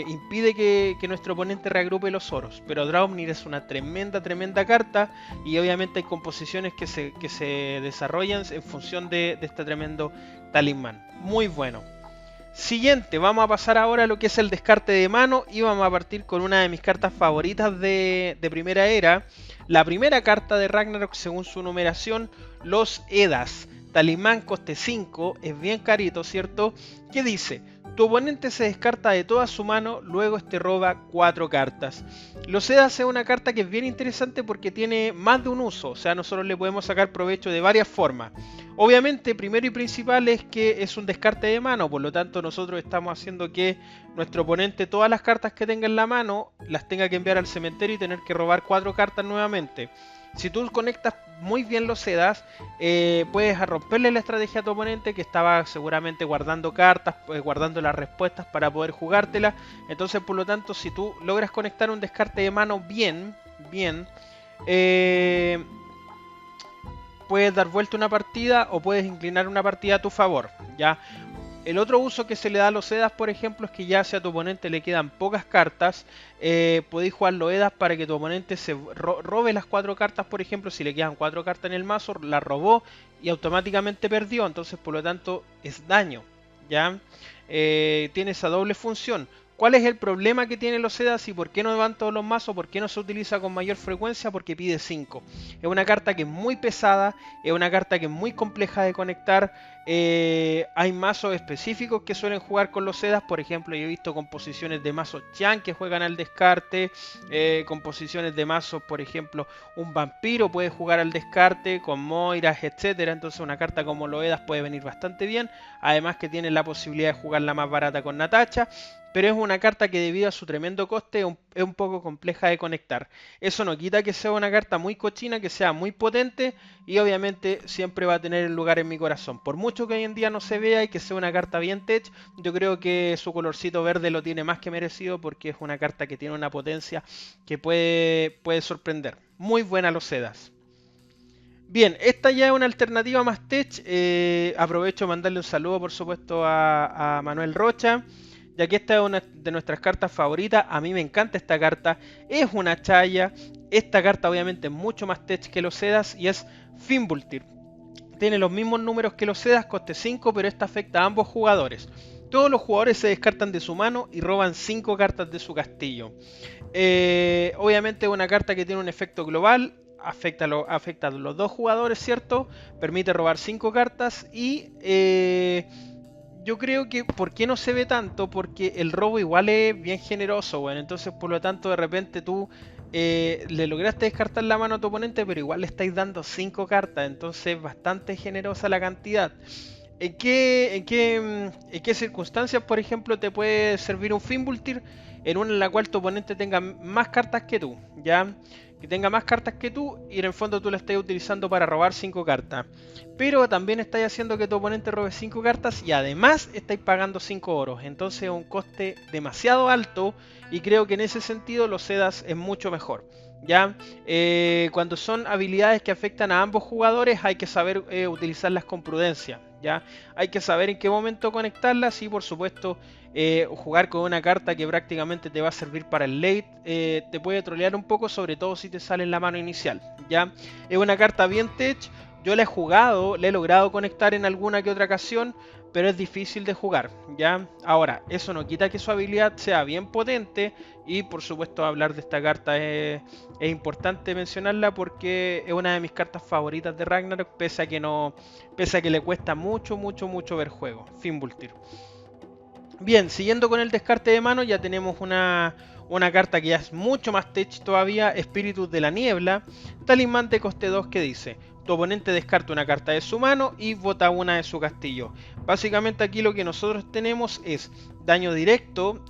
impide que nuestro oponente reagrupe los oros. Pero Draupnir es una tremenda carta, y obviamente hay composiciones que se desarrollan en función de este tremendo talismán. Muy bueno. Siguiente, vamos a pasar ahora a lo que es el descarte de mano, y vamos a partir con una de mis cartas favoritas de primera era. La primera carta de Ragnarok según su numeración, los Edas. Talismán coste 5, es bien carito, ¿cierto? ¿Qué dice? Tu oponente se descarta de toda su mano, luego este roba 4 cartas. Los Edas es una carta que es bien interesante porque tiene más de un uso, o sea, nosotros le podemos sacar provecho de varias formas. Obviamente, primero y principal es que es un descarte de mano, por lo tanto nosotros estamos haciendo que nuestro oponente todas las cartas que tenga en la mano las tenga que enviar al cementerio y tener que robar 4 cartas nuevamente. Si tú conectas muy bien los Edas, puedes romperle la estrategia a tu oponente, que estaba seguramente guardando cartas, guardando las respuestas para poder jugártela. Entonces, por lo tanto, si tú logras conectar un descarte de mano bien, eh, puedes dar vuelta una partida o puedes inclinar una partida a tu favor, ¿ya? El otro uso que se le da a los Edas, por ejemplo, es que ya si a tu oponente le quedan pocas cartas, podéis jugar los Edas para que tu oponente se robe las 4 cartas, por ejemplo. Si le quedan 4 cartas en el mazo, la robó y automáticamente perdió, entonces por lo tanto es daño, ¿ya? Tiene esa doble función. ¿Cuál es el problema que tienen los Edas y por qué no van todos los mazos? ¿Por qué no se utiliza con mayor frecuencia? Porque pide 5. Es una carta que es muy pesada, es una carta que es muy compleja de conectar. Hay mazos específicos que suelen jugar con los Edas. Por ejemplo, yo he visto composiciones de mazos Chan que juegan al descarte. Composiciones de mazos, por ejemplo, un vampiro puede jugar al descarte con Moiras, etcétera. Entonces una carta como los Edas puede venir bastante bien. Además que tiene la posibilidad de jugarla más barata con Natacha. Pero es una carta que debido a su tremendo coste es un poco compleja de conectar. Eso no quita que sea una carta muy cochina, que sea muy potente, y obviamente siempre va a tener el lugar en mi corazón. Por mucho que hoy en día no se vea y que sea una carta bien tech, yo creo que su colorcito verde lo tiene más que merecido, porque es una carta que tiene una potencia que puede sorprender. Muy buena los Edas. Bien, esta ya es una alternativa más tech. Aprovecho de mandarle un saludo, por supuesto, a Manuel Rocha, ya que esta es una de nuestras cartas favoritas. A mí me encanta esta carta, es una chaya. Esta carta obviamente es mucho más tech que los Edas y es Fimbultyr. Tiene los mismos números que los Edas, coste 5, pero esta afecta a ambos jugadores. Todos los jugadores se descartan de su mano y roban 5 cartas de su castillo. Obviamente es una carta que tiene un efecto global. Afecta a los dos jugadores, ¿cierto? Permite robar 5 cartas y yo creo que ¿por qué no se ve tanto? Porque el robo igual es bien generoso, bueno. Entonces por lo tanto de repente tú le lograste descartar la mano a tu oponente, pero igual le estáis dando 5 cartas. Entonces es bastante generosa la cantidad. ¿En qué circunstancias, por ejemplo, te puede servir un Fimbultyr? En una en la cual tu oponente tenga más cartas que tú, ¿ya? Que tenga más cartas que tú y en el fondo tú la estás utilizando para robar 5 cartas. Pero también estáis haciendo que tu oponente robe 5 cartas y además estáis pagando 5 oros. Entonces es un coste demasiado alto y creo que en ese sentido los Edas es mucho mejor. ¿Ya? Cuando son habilidades que afectan a ambos jugadores hay que saber utilizarlas con prudencia. ¿Ya? Hay que saber en qué momento conectarlas y por supuesto jugar con una carta que prácticamente te va a servir para el late te puede trolear un poco, sobre todo si te sale en la mano inicial. ¿Ya? Es una carta bien tech, yo la he jugado, la he logrado conectar en alguna que otra ocasión, pero es difícil de jugar. ¿Ya? Ahora, eso no quita que su habilidad sea bien potente y por supuesto hablar de esta carta es importante mencionarla porque es una de mis cartas favoritas de Ragnarok, pese a que le cuesta mucho ver juego. Fimbultyr. Bien, siguiendo con el descarte de mano, ya tenemos una carta que ya es mucho más tech todavía, Espíritus de la Niebla, talismán de coste 2 que dice: tu oponente descarta una carta de su mano y bota una de su castillo. Básicamente aquí lo que nosotros tenemos es daño directo,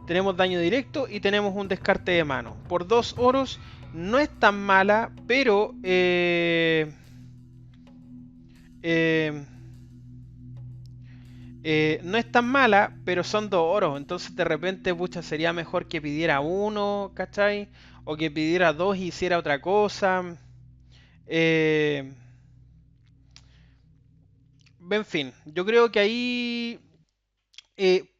tenemos daño directo y tenemos un descarte de mano. Por 2 oros no es tan mala, pero No es tan mala, pero son 2 oros. Entonces de repente, pucha, sería mejor que pidiera 1, ¿cachai? O que pidiera 2 y hiciera otra cosa. Eh, en fin, yo creo que ahí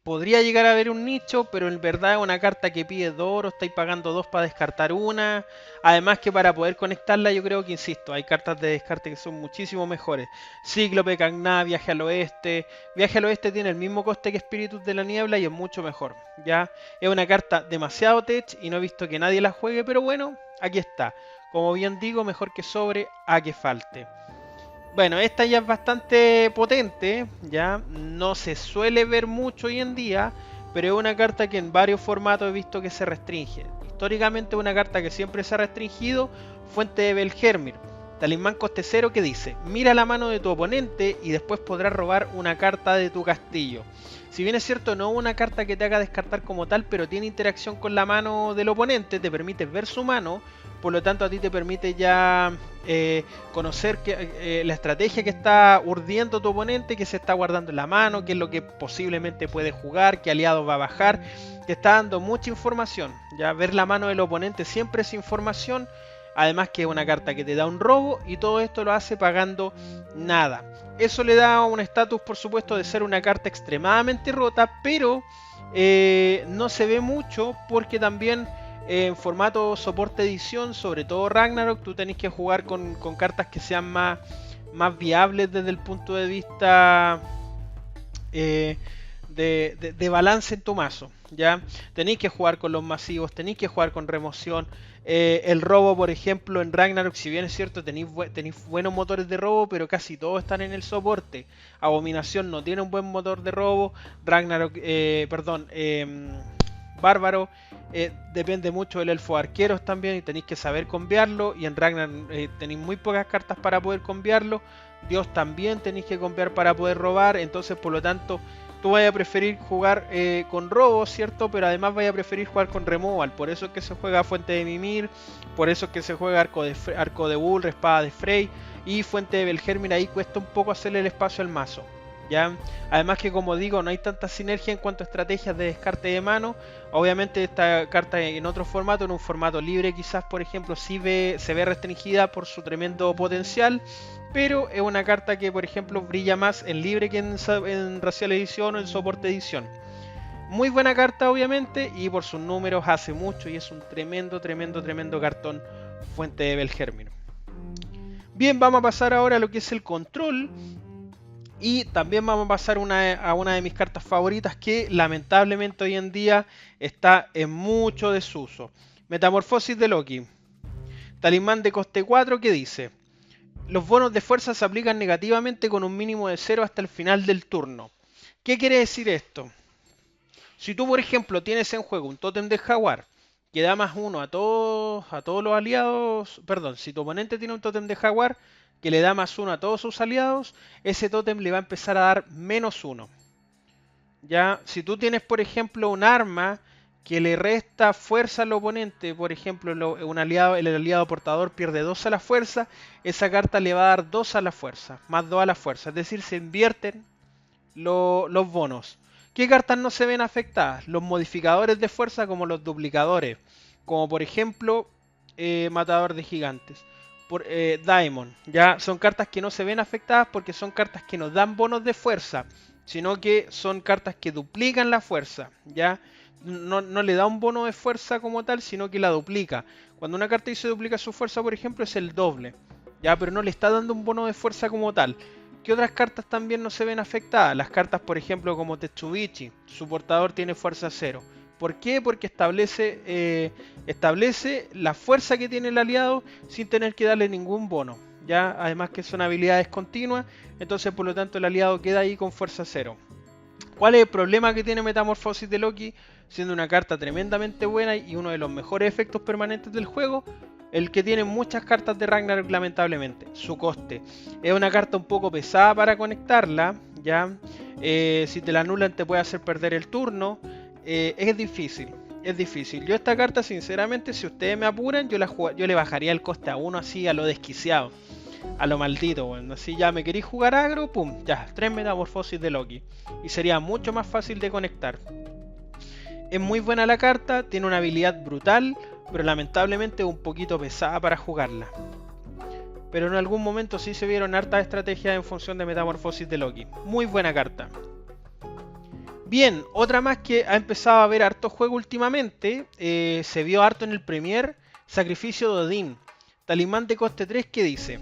podría llegar a haber un nicho, pero en verdad es una carta que pide 2 oros, estáis pagando 2 para descartar una. Además que para poder conectarla yo creo que, insisto, hay cartas de descarte que son muchísimo mejores. Cíclope, Cagná, Viaje al Oeste. Viaje al Oeste tiene el mismo coste que Espíritus de la Niebla y es mucho mejor. Ya es una carta demasiado tech y no he visto que nadie la juegue, pero bueno, aquí está. Como bien digo, mejor que sobre a que falte. Bueno, esta ya es bastante potente, ya no se suele ver mucho hoy en día, pero es una carta que en varios formatos he visto que se restringe. Históricamente es una carta que siempre se ha restringido, Fuente de Belhermir, talismán coste 0 que dice, mira la mano de tu oponente y después podrás robar una carta de tu castillo. Si bien es cierto, no es una carta que te haga descartar como tal, pero tiene interacción con la mano del oponente, te permite ver su mano, por lo tanto a ti te permite ya conocer la estrategia que está urdiendo tu oponente, que se está guardando en la mano, qué es lo que posiblemente puede jugar, qué aliado va a bajar. Te está dando mucha información. Ya ver la mano del oponente siempre es información. Además que es una carta que te da un robo y todo esto lo hace pagando nada. Eso le da un estatus, por supuesto, de ser una carta extremadamente rota, pero no se ve mucho porque también en formato soporte edición, sobre todo Ragnarok, tú tenés que jugar con cartas que sean más viables desde el punto de vista de balance en tu mazo. ¿Ya? Tenéis que jugar con los masivos, tenéis que jugar con remoción. El robo, por ejemplo, en Ragnarok, si bien es cierto, tenéis buenos motores de robo, pero casi todos están en el soporte. Abominación no tiene un buen motor de robo. Ragnarok, Bárbaro, depende mucho del elfo arqueros también y tenéis que saber cambiarlo. Y en Ragnarok tenéis muy pocas cartas para poder cambiarlo. Dios también tenéis que cambiar para poder robar. Entonces, por lo tanto, tú vayas a preferir jugar con robo, ¿cierto? Pero además vayas a preferir jugar con removal. Por eso es que se juega Fuente de Mimir. Por eso es que se juega Arco de Bull, Espada de Frey. Y Fuente de Belhermir. Ahí cuesta un poco hacerle el espacio al mazo. ¿Ya? Además que, como digo, no hay tanta sinergia en cuanto a estrategias de descarte de mano. Obviamente esta carta en otro formato, en un formato libre quizás, por ejemplo, sí se ve restringida por su tremendo potencial. Pero es una carta que, por ejemplo, brilla más en libre que en Racial Edición o en Soporte Edición. Muy buena carta, obviamente, y por sus números hace mucho y es un tremendo cartón Fuente de Belhermir. Bien, vamos a pasar ahora a lo que es el control. Y también vamos a pasar a una de mis cartas favoritas que lamentablemente hoy en día está en mucho desuso. Metamorfosis de Loki. Talismán de coste 4 que dice: los bonos de fuerza se aplican negativamente con un mínimo de 0 hasta el final del turno. ¿Qué quiere decir esto? Si tú, por ejemplo, tienes en juego un tótem de jaguar que da más 1 a todos los aliados, perdón, si tu oponente tiene un tótem de jaguar que le da más 1 a todos sus aliados, ese tótem le va a empezar a dar menos 1. Ya, si tú tienes, por ejemplo, un arma que le resta fuerza al oponente, por ejemplo, el aliado portador pierde 2 a la fuerza, esa carta le va a dar 2 a la fuerza, más 2 a la fuerza, es decir, se invierten los bonos. ¿Qué cartas no se ven afectadas? Los modificadores de fuerza como los duplicadores, como por ejemplo Matador de Gigantes. Daemon, ya son cartas que no se ven afectadas porque son cartas que nos dan bonos de fuerza, sino que son cartas que duplican la fuerza, ya no le da un bono de fuerza como tal, sino que la duplica. Cuando una carta dice duplica su fuerza, por ejemplo, es el doble, ya, pero no le está dando un bono de fuerza como tal. ¿Qué otras cartas también no se ven afectadas? Las cartas, por ejemplo, como Tetsubichi, su portador tiene fuerza 0. ¿Por qué? Porque establece la fuerza que tiene el aliado sin tener que darle ningún bono. ¿Ya? Además que son habilidades continuas, entonces por lo tanto el aliado queda ahí con fuerza 0. ¿Cuál es el problema que tiene Metamorfosis de Loki? Siendo una carta tremendamente buena y uno de los mejores efectos permanentes del juego, el que tiene muchas cartas de Ragnarok lamentablemente, su coste. Es una carta un poco pesada para conectarla, ¿ya? Si te la anulan te puede hacer perder el turno. Es difícil. Yo esta carta, sinceramente, si ustedes me apuran, yo le bajaría el coste a 1 así a lo desquiciado. A lo maldito, bueno. Así ya me queréis jugar agro, pum, ya, 3 metamorfosis de Loki. Y sería mucho más fácil de conectar. Es muy buena la carta, tiene una habilidad brutal, pero lamentablemente es un poquito pesada para jugarla. Pero en algún momento sí se vieron hartas estrategias en función de metamorfosis de Loki. Muy buena carta. Bien, otra más que ha empezado a ver harto juego últimamente, se vio harto en el Premier, Sacrificio de Odín, talismán de coste 3 que dice: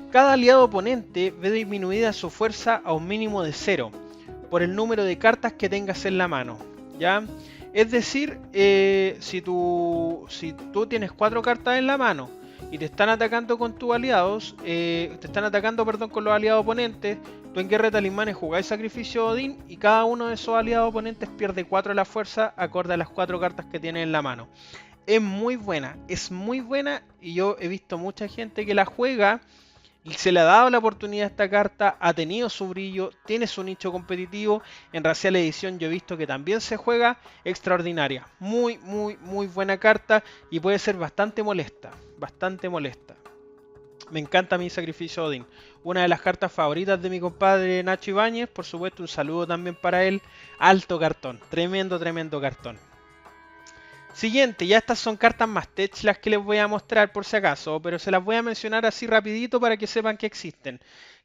cada aliado oponente ve disminuida su fuerza a un mínimo de 0 por el número de cartas que tengas en la mano, ¿ya? Es decir, si tú tienes 4 cartas en la mano y te están atacando con tus aliados, con los aliados oponentes, tú en guerra de talismanes jugáis Sacrificio de Odín y cada uno de esos aliados oponentes pierde 4 de la fuerza acorde a las 4 cartas que tiene en la mano. Es muy buena y yo he visto mucha gente que la juega y se le ha dado la oportunidad a esta carta, ha tenido su brillo, tiene su nicho competitivo. En Racial Edición yo he visto que también se juega extraordinaria. Muy buena carta y puede ser bastante molesta. Me encanta mi Sacrificio de Odín. Una de las cartas favoritas de mi compadre Nacho Ibáñez, por supuesto, un saludo también para él. Alto cartón, tremendo cartón. Siguiente, ya estas son cartas más tech las que les voy a mostrar por si acaso, pero se las voy a mencionar así rapidito para que sepan que existen.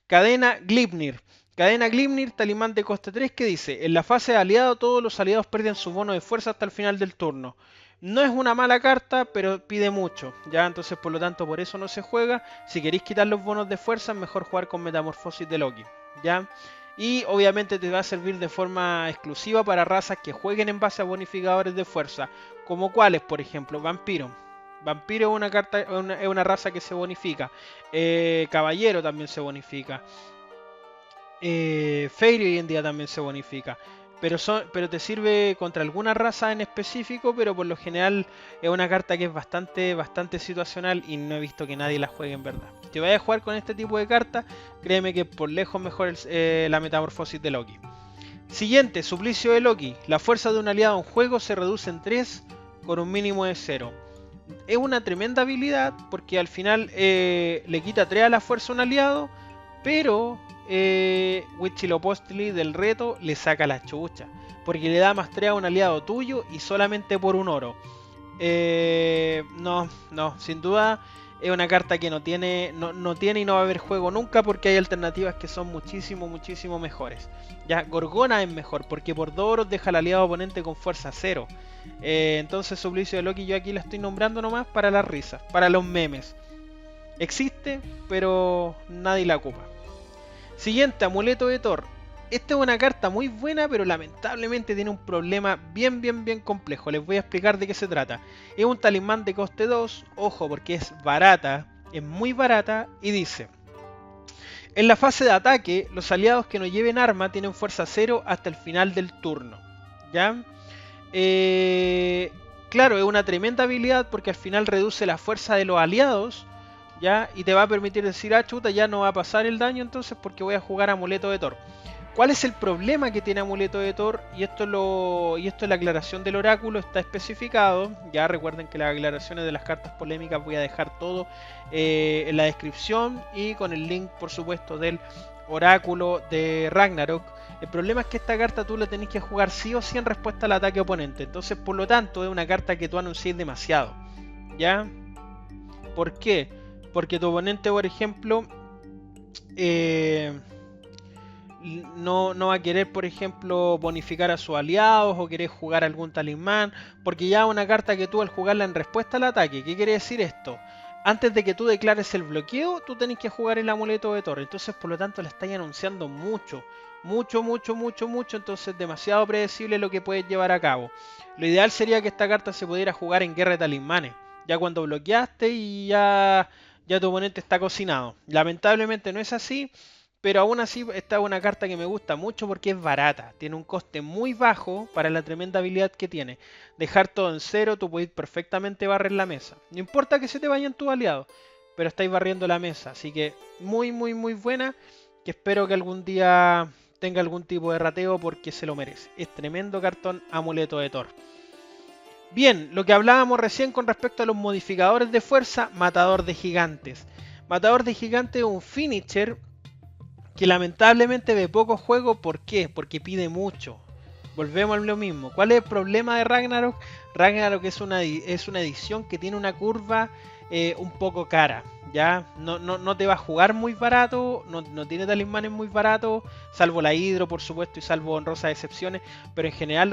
Cadena Gleipnir. Cadena Gleipnir, talismán de coste 3 que dice: en la fase de aliado todos los aliados pierden su bono de fuerza hasta el final del turno. No es una mala carta, pero pide mucho, ¿ya? Entonces por lo tanto por eso no se juega. Si queréis quitar los bonos de fuerza es mejor jugar con Metamorfosis de Loki, ¿ya? Y obviamente te va a servir de forma exclusiva para razas que jueguen en base a bonificadores de fuerza. Como cuáles, por ejemplo, Vampiro. Vampiro es una carta, es una raza que se bonifica. Caballero también se bonifica. Fairy hoy en día también se bonifica. Pero te sirve contra alguna raza en específico, pero por lo general es una carta que es bastante situacional y no he visto que nadie la juegue en verdad. Si vayas a jugar con este tipo de cartas, créeme que por lejos mejor la metamorfosis de Loki. Siguiente, Suplicio de Loki. La fuerza de un aliado en juego se reduce en 3 con un mínimo de 0. Es una tremenda habilidad porque al final le quita 3 a la fuerza a un aliado, pero Huitzilopochtli del reto le saca la chucha, porque le da más 3 a un aliado tuyo y solamente por un oro. No, sin duda es una carta que no tiene y no va a haber juego nunca, porque hay alternativas que son muchísimo mejores. Ya, Gorgona es mejor porque por 2 oros deja al aliado oponente con fuerza 0. Entonces Suplicio de Loki yo aquí la estoy nombrando nomás para las risas, para los memes. Existe, pero nadie la ocupa. Siguiente, Amuleto de Thor. Esta es una carta muy buena, pero lamentablemente tiene un problema bien complejo. Les voy a explicar de qué se trata. Es un talismán de coste 2, ojo porque es barata, es muy barata, y dice: en la fase de ataque, los aliados que no lleven arma tienen fuerza 0 hasta el final del turno. ¿Ya? Claro, es una tremenda habilidad porque al final reduce la fuerza de los aliados, ¿ya? Y te va a permitir decir: ah, chuta, ya no va a pasar el daño entonces porque voy a jugar Amuleto de Thor. ¿Cuál es el problema que tiene Amuleto de Thor? Y esto es la aclaración del oráculo, está especificado. Ya recuerden que las aclaraciones de las cartas polémicas voy a dejar todo en la descripción y con el link, por supuesto, del oráculo de Ragnarok. El problema es que esta carta tú la tenés que jugar sí o sí en respuesta al ataque oponente. Entonces, por lo tanto, es una carta que tú anuncias demasiado, ¿ya? ¿Por qué? Porque tu oponente, por ejemplo, no va a querer, por ejemplo, bonificar a sus aliados o querer jugar algún talismán, porque ya es una carta que tú al jugarla en respuesta al ataque. ¿Qué quiere decir esto? Antes de que tú declares el bloqueo, tú tenés que jugar el Amuleto de Thor. Entonces, por lo tanto, la estáis anunciando mucho, entonces demasiado predecible lo que puedes llevar a cabo. Lo ideal sería que esta carta se pudiera jugar en guerra de talismanes, ya cuando bloqueaste y ya tu oponente está cocinado. Lamentablemente no es así, pero aún así esta es una carta que me gusta mucho porque es barata, tiene un coste muy bajo para la tremenda habilidad que tiene. Dejar todo en 0, tú puedes perfectamente barrer la mesa. No importa que se te vayan tus aliados, pero estáis barriendo la mesa, así que muy buena, que espero que algún día tenga algún tipo de rateo porque se lo merece. Es tremendo cartón Amuleto de Thor. Bien, lo que hablábamos recién con respecto a los modificadores de fuerza, Matador de Gigantes. Matador de Gigante es un finisher que lamentablemente ve poco juego. ¿Por qué? Porque pide mucho. Volvemos a lo mismo. ¿Cuál es el problema de Ragnarok? Ragnarok es una edición que tiene una curva un poco cara. ¿Ya? No te va a jugar muy barato, no tiene talismanes muy baratos, salvo la hidro, por supuesto, y salvo honrosas excepciones, pero en general,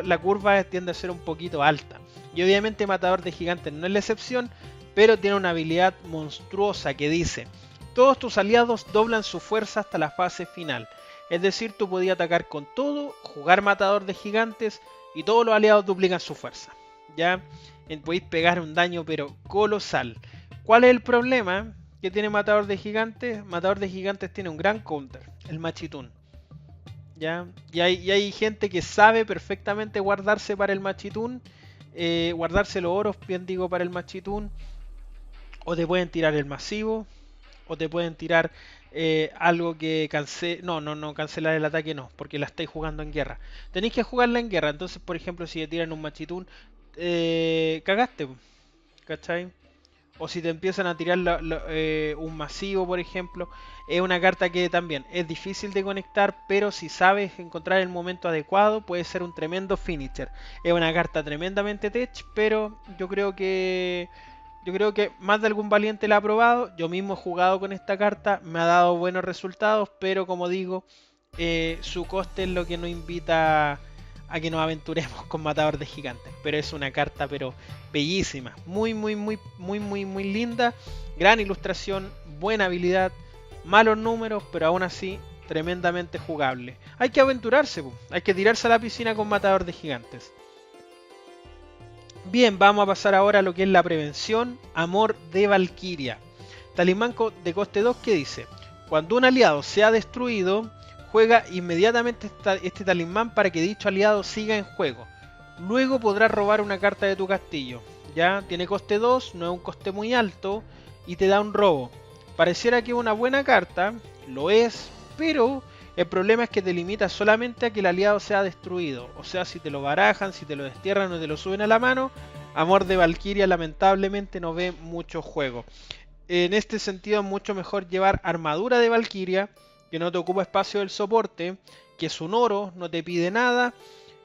la curva tiende a ser un poquito alta. Y obviamente Matador de Gigantes no es la excepción, pero tiene una habilidad monstruosa que dice: todos tus aliados doblan su fuerza hasta la fase final. Es decir, tú podías atacar con todo, jugar Matador de Gigantes y todos los aliados duplican su fuerza. ¿Ya? Podéis pegar un daño pero colosal. ¿Cuál es el problema que tiene Matador de Gigantes? Matador de Gigantes tiene un gran counter, el Machitún. ¿Ya? Y hay gente que sabe perfectamente guardarse para el Machitún, guardarse los oros, bien digo, para el Machitún. O te pueden tirar el masivo, o te pueden tirar algo que cancele. No, cancelar el ataque no, porque la estáis jugando en guerra. Tenéis que jugarla en guerra. Entonces, por ejemplo, si te tiran un Machitún, cagaste, ¿cachai? O si te empiezan a tirar un masivo, por ejemplo, es una carta que también es difícil de conectar, pero si sabes encontrar el momento adecuado, puede ser un tremendo finisher. Es una carta tremendamente tech, pero yo creo que más de algún valiente la ha probado. Yo mismo he jugado con esta carta, me ha dado buenos resultados, pero como digo, su coste es lo que nos invita a que nos aventuremos con Matador de Gigantes. Pero es una carta pero bellísima, muy linda, gran ilustración, buena habilidad, malos números, pero aún así tremendamente jugable. Hay que aventurarse, hay que tirarse a la piscina con Matador de Gigantes. Bien, vamos a pasar ahora a lo que es la prevención. Amor de Valquiria. Talismán de coste 2 que dice: cuando un aliado se ha destruido, juega inmediatamente este talismán para que dicho aliado siga en juego. Luego podrás robar una carta de tu castillo. Ya tiene coste 2, no es un coste muy alto y te da un robo. Pareciera que es una buena carta, lo es, pero el problema es que te limita solamente a que el aliado sea destruido. O sea, si te lo barajan, si te lo destierran o te lo suben a la mano, Amor de Valquiria lamentablemente no ve mucho juego. En este sentido es mucho mejor llevar Armadura de Valquiria, que no te ocupa espacio del soporte, que es un oro, no te pide nada.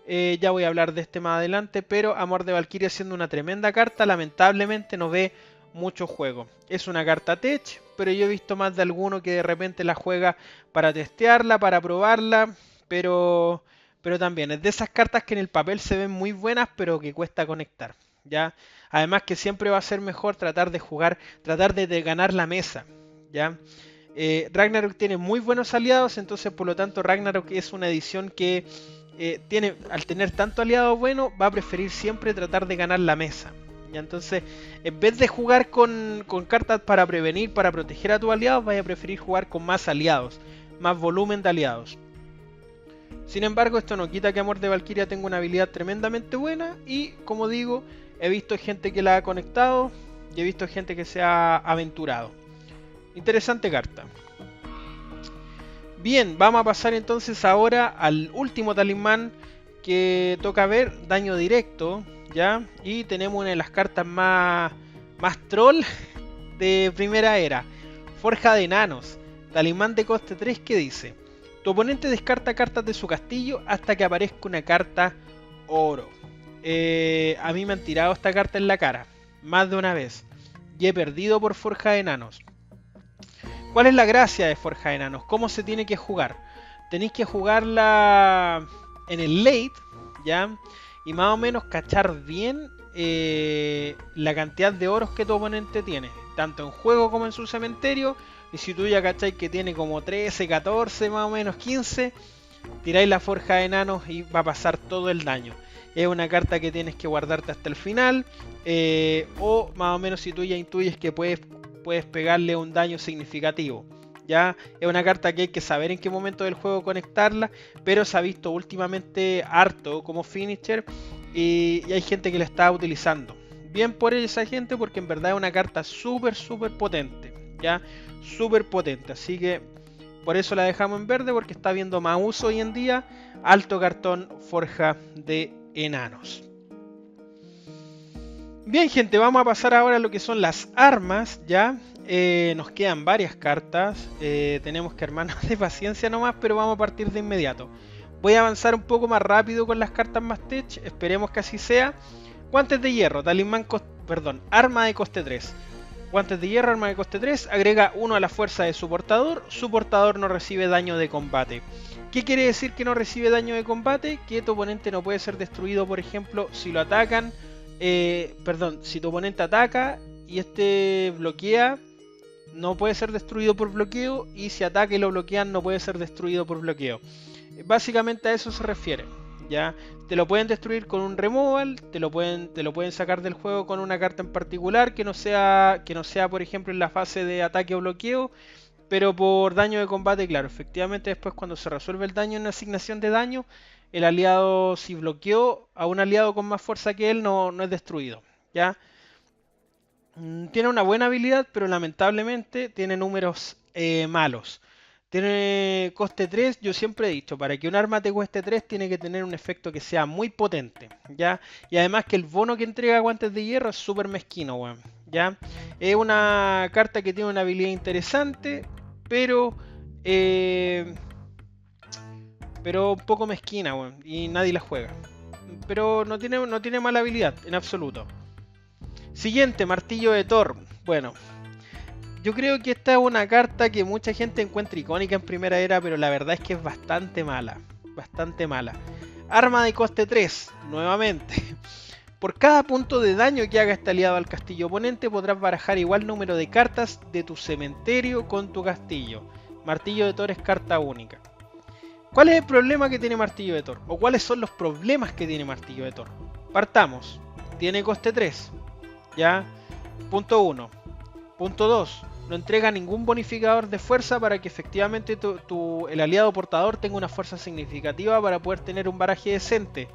Ya voy a hablar de este más adelante, pero Amor de Valquiria, siendo una tremenda carta, lamentablemente no ve mucho juego. Es una carta tech, pero yo he visto más de alguno que de repente la juega para testearla, para probarla, pero también es de esas cartas que en el papel se ven muy buenas, pero que cuesta conectar. ¿Ya? Además que siempre va a ser mejor tratar de jugar, tratar de ganar la mesa. ¿Ya? Ragnarok tiene muy buenos aliados, entonces por lo tanto Ragnarok es una edición que al tener tanto aliado bueno, va a preferir siempre tratar de ganar la mesa. ¿Ya? Entonces, en vez de jugar con cartas para prevenir, para proteger a tus aliados, vaya a preferir jugar con más aliados, más volumen de aliados. Sin embargo, esto no quita que Amor de Valquiria tenga una habilidad tremendamente buena y, como digo, he visto gente que la ha conectado y he visto gente que se ha aventurado. Interesante carta. Bien, vamos a pasar entonces ahora al último talismán que toca ver, daño directo, ¿ya? Y tenemos una de las cartas más troll de primera era, Forja de Enanos, talismán de coste 3 que dice: tu oponente descarta cartas de su castillo hasta que aparezca una carta oro. A mí me han tirado esta carta en la cara, más de una vez, y he perdido por Forja de Enanos. ¿Cuál es la gracia de Forja de Enanos? ¿Cómo se tiene que jugar? Tenéis que jugarla en el late, ¿ya? Y más o menos cachar bien la cantidad de oros que tu oponente tiene, tanto en juego como en su cementerio. Y si tú ya cacháis que tiene como 13, 14, más o menos 15, tiráis la Forja de Enanos y va a pasar todo el daño. Es una carta que tienes que guardarte hasta el final, o más o menos si tú ya intuyes que puedes pegarle un daño significativo. Ya es una carta que hay que saber en qué momento del juego conectarla, pero se ha visto últimamente harto como finisher y hay gente que la está utilizando. Bien por esa gente, porque en verdad es una carta súper potente, ya súper potente, así que por eso la dejamos en verde, porque está viendo más uso hoy en día. Alto cartón Forja de Enanos. Bien, gente, vamos a pasar ahora a lo que son las armas, ¿ya? Nos quedan varias cartas. Tenemos que armarnos de paciencia nomás, pero vamos a partir de inmediato. Voy a avanzar un poco más rápido con las cartas más tech. Esperemos que así sea. Guantes de hierro, talismán, arma de coste 3. Guantes de hierro, arma de coste 3. Agrega 1 a la fuerza de su portador. Su portador no recibe daño de combate. ¿Qué quiere decir que no recibe daño de combate? Que tu oponente no puede ser destruido, por ejemplo, si lo atacan. Si tu oponente ataca y este bloquea, no puede ser destruido por bloqueo. Y si ataca y lo bloquean, no puede ser destruido por bloqueo. Básicamente a eso se refiere. ¿Ya? Te lo pueden destruir con un removal, te lo pueden sacar del juego con una carta en particular que no sea por ejemplo en la fase de ataque o bloqueo, pero por daño de combate, claro, efectivamente después cuando se resuelve el daño en una asignación de daño, el aliado, si bloqueó a un aliado con más fuerza que él, no es destruido. ¿Ya? Tiene una buena habilidad, pero lamentablemente tiene números malos. Tiene coste 3, yo siempre he dicho, para que un arma te cueste 3 tiene que tener un efecto que sea muy potente, ¿ya? Y además que el bono que entrega guantes de hierro es súper mezquino, weón, ¿ya? Es una carta que tiene una habilidad interesante, pero un poco mezquina, weón, y nadie la juega. Pero no tiene mala habilidad, en absoluto. Siguiente, martillo de Thor. Bueno, yo creo que esta es una carta que mucha gente encuentra icónica en primera era, pero la verdad es que es bastante mala. Bastante mala. Arma de coste 3, nuevamente. Por cada punto de daño que haga este aliado al castillo oponente, podrás barajar igual número de cartas de tu cementerio con tu castillo. Martillo de Thor es carta única. ¿Cuál es el problema que tiene Martillo de Thor? ¿O cuáles son los problemas que tiene Martillo de Thor? Partamos. Tiene coste 3. ¿Ya? Punto 1. Punto 2. No entrega ningún bonificador de fuerza para que efectivamente el aliado portador tenga una fuerza significativa para poder tener un baraje decente.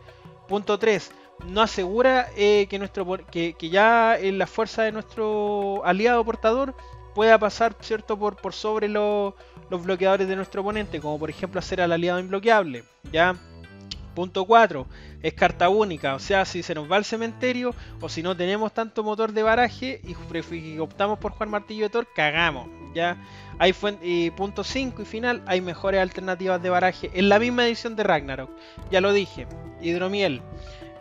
Punto 3. No asegura que ya la fuerza de nuestro aliado portador pueda pasar, ¿cierto?, por sobre los bloqueadores de nuestro oponente, como por ejemplo hacer al aliado imbloqueable. ¿Ya? Punto 4. Es carta única, o sea, si se nos va al cementerio o si no tenemos tanto motor de baraje y optamos por jugar Martillo de Thor, cagamos. ¿Ya? Y punto 5 y final, hay mejores alternativas de baraje en la misma edición de Ragnarok. Ya lo dije, Hidromiel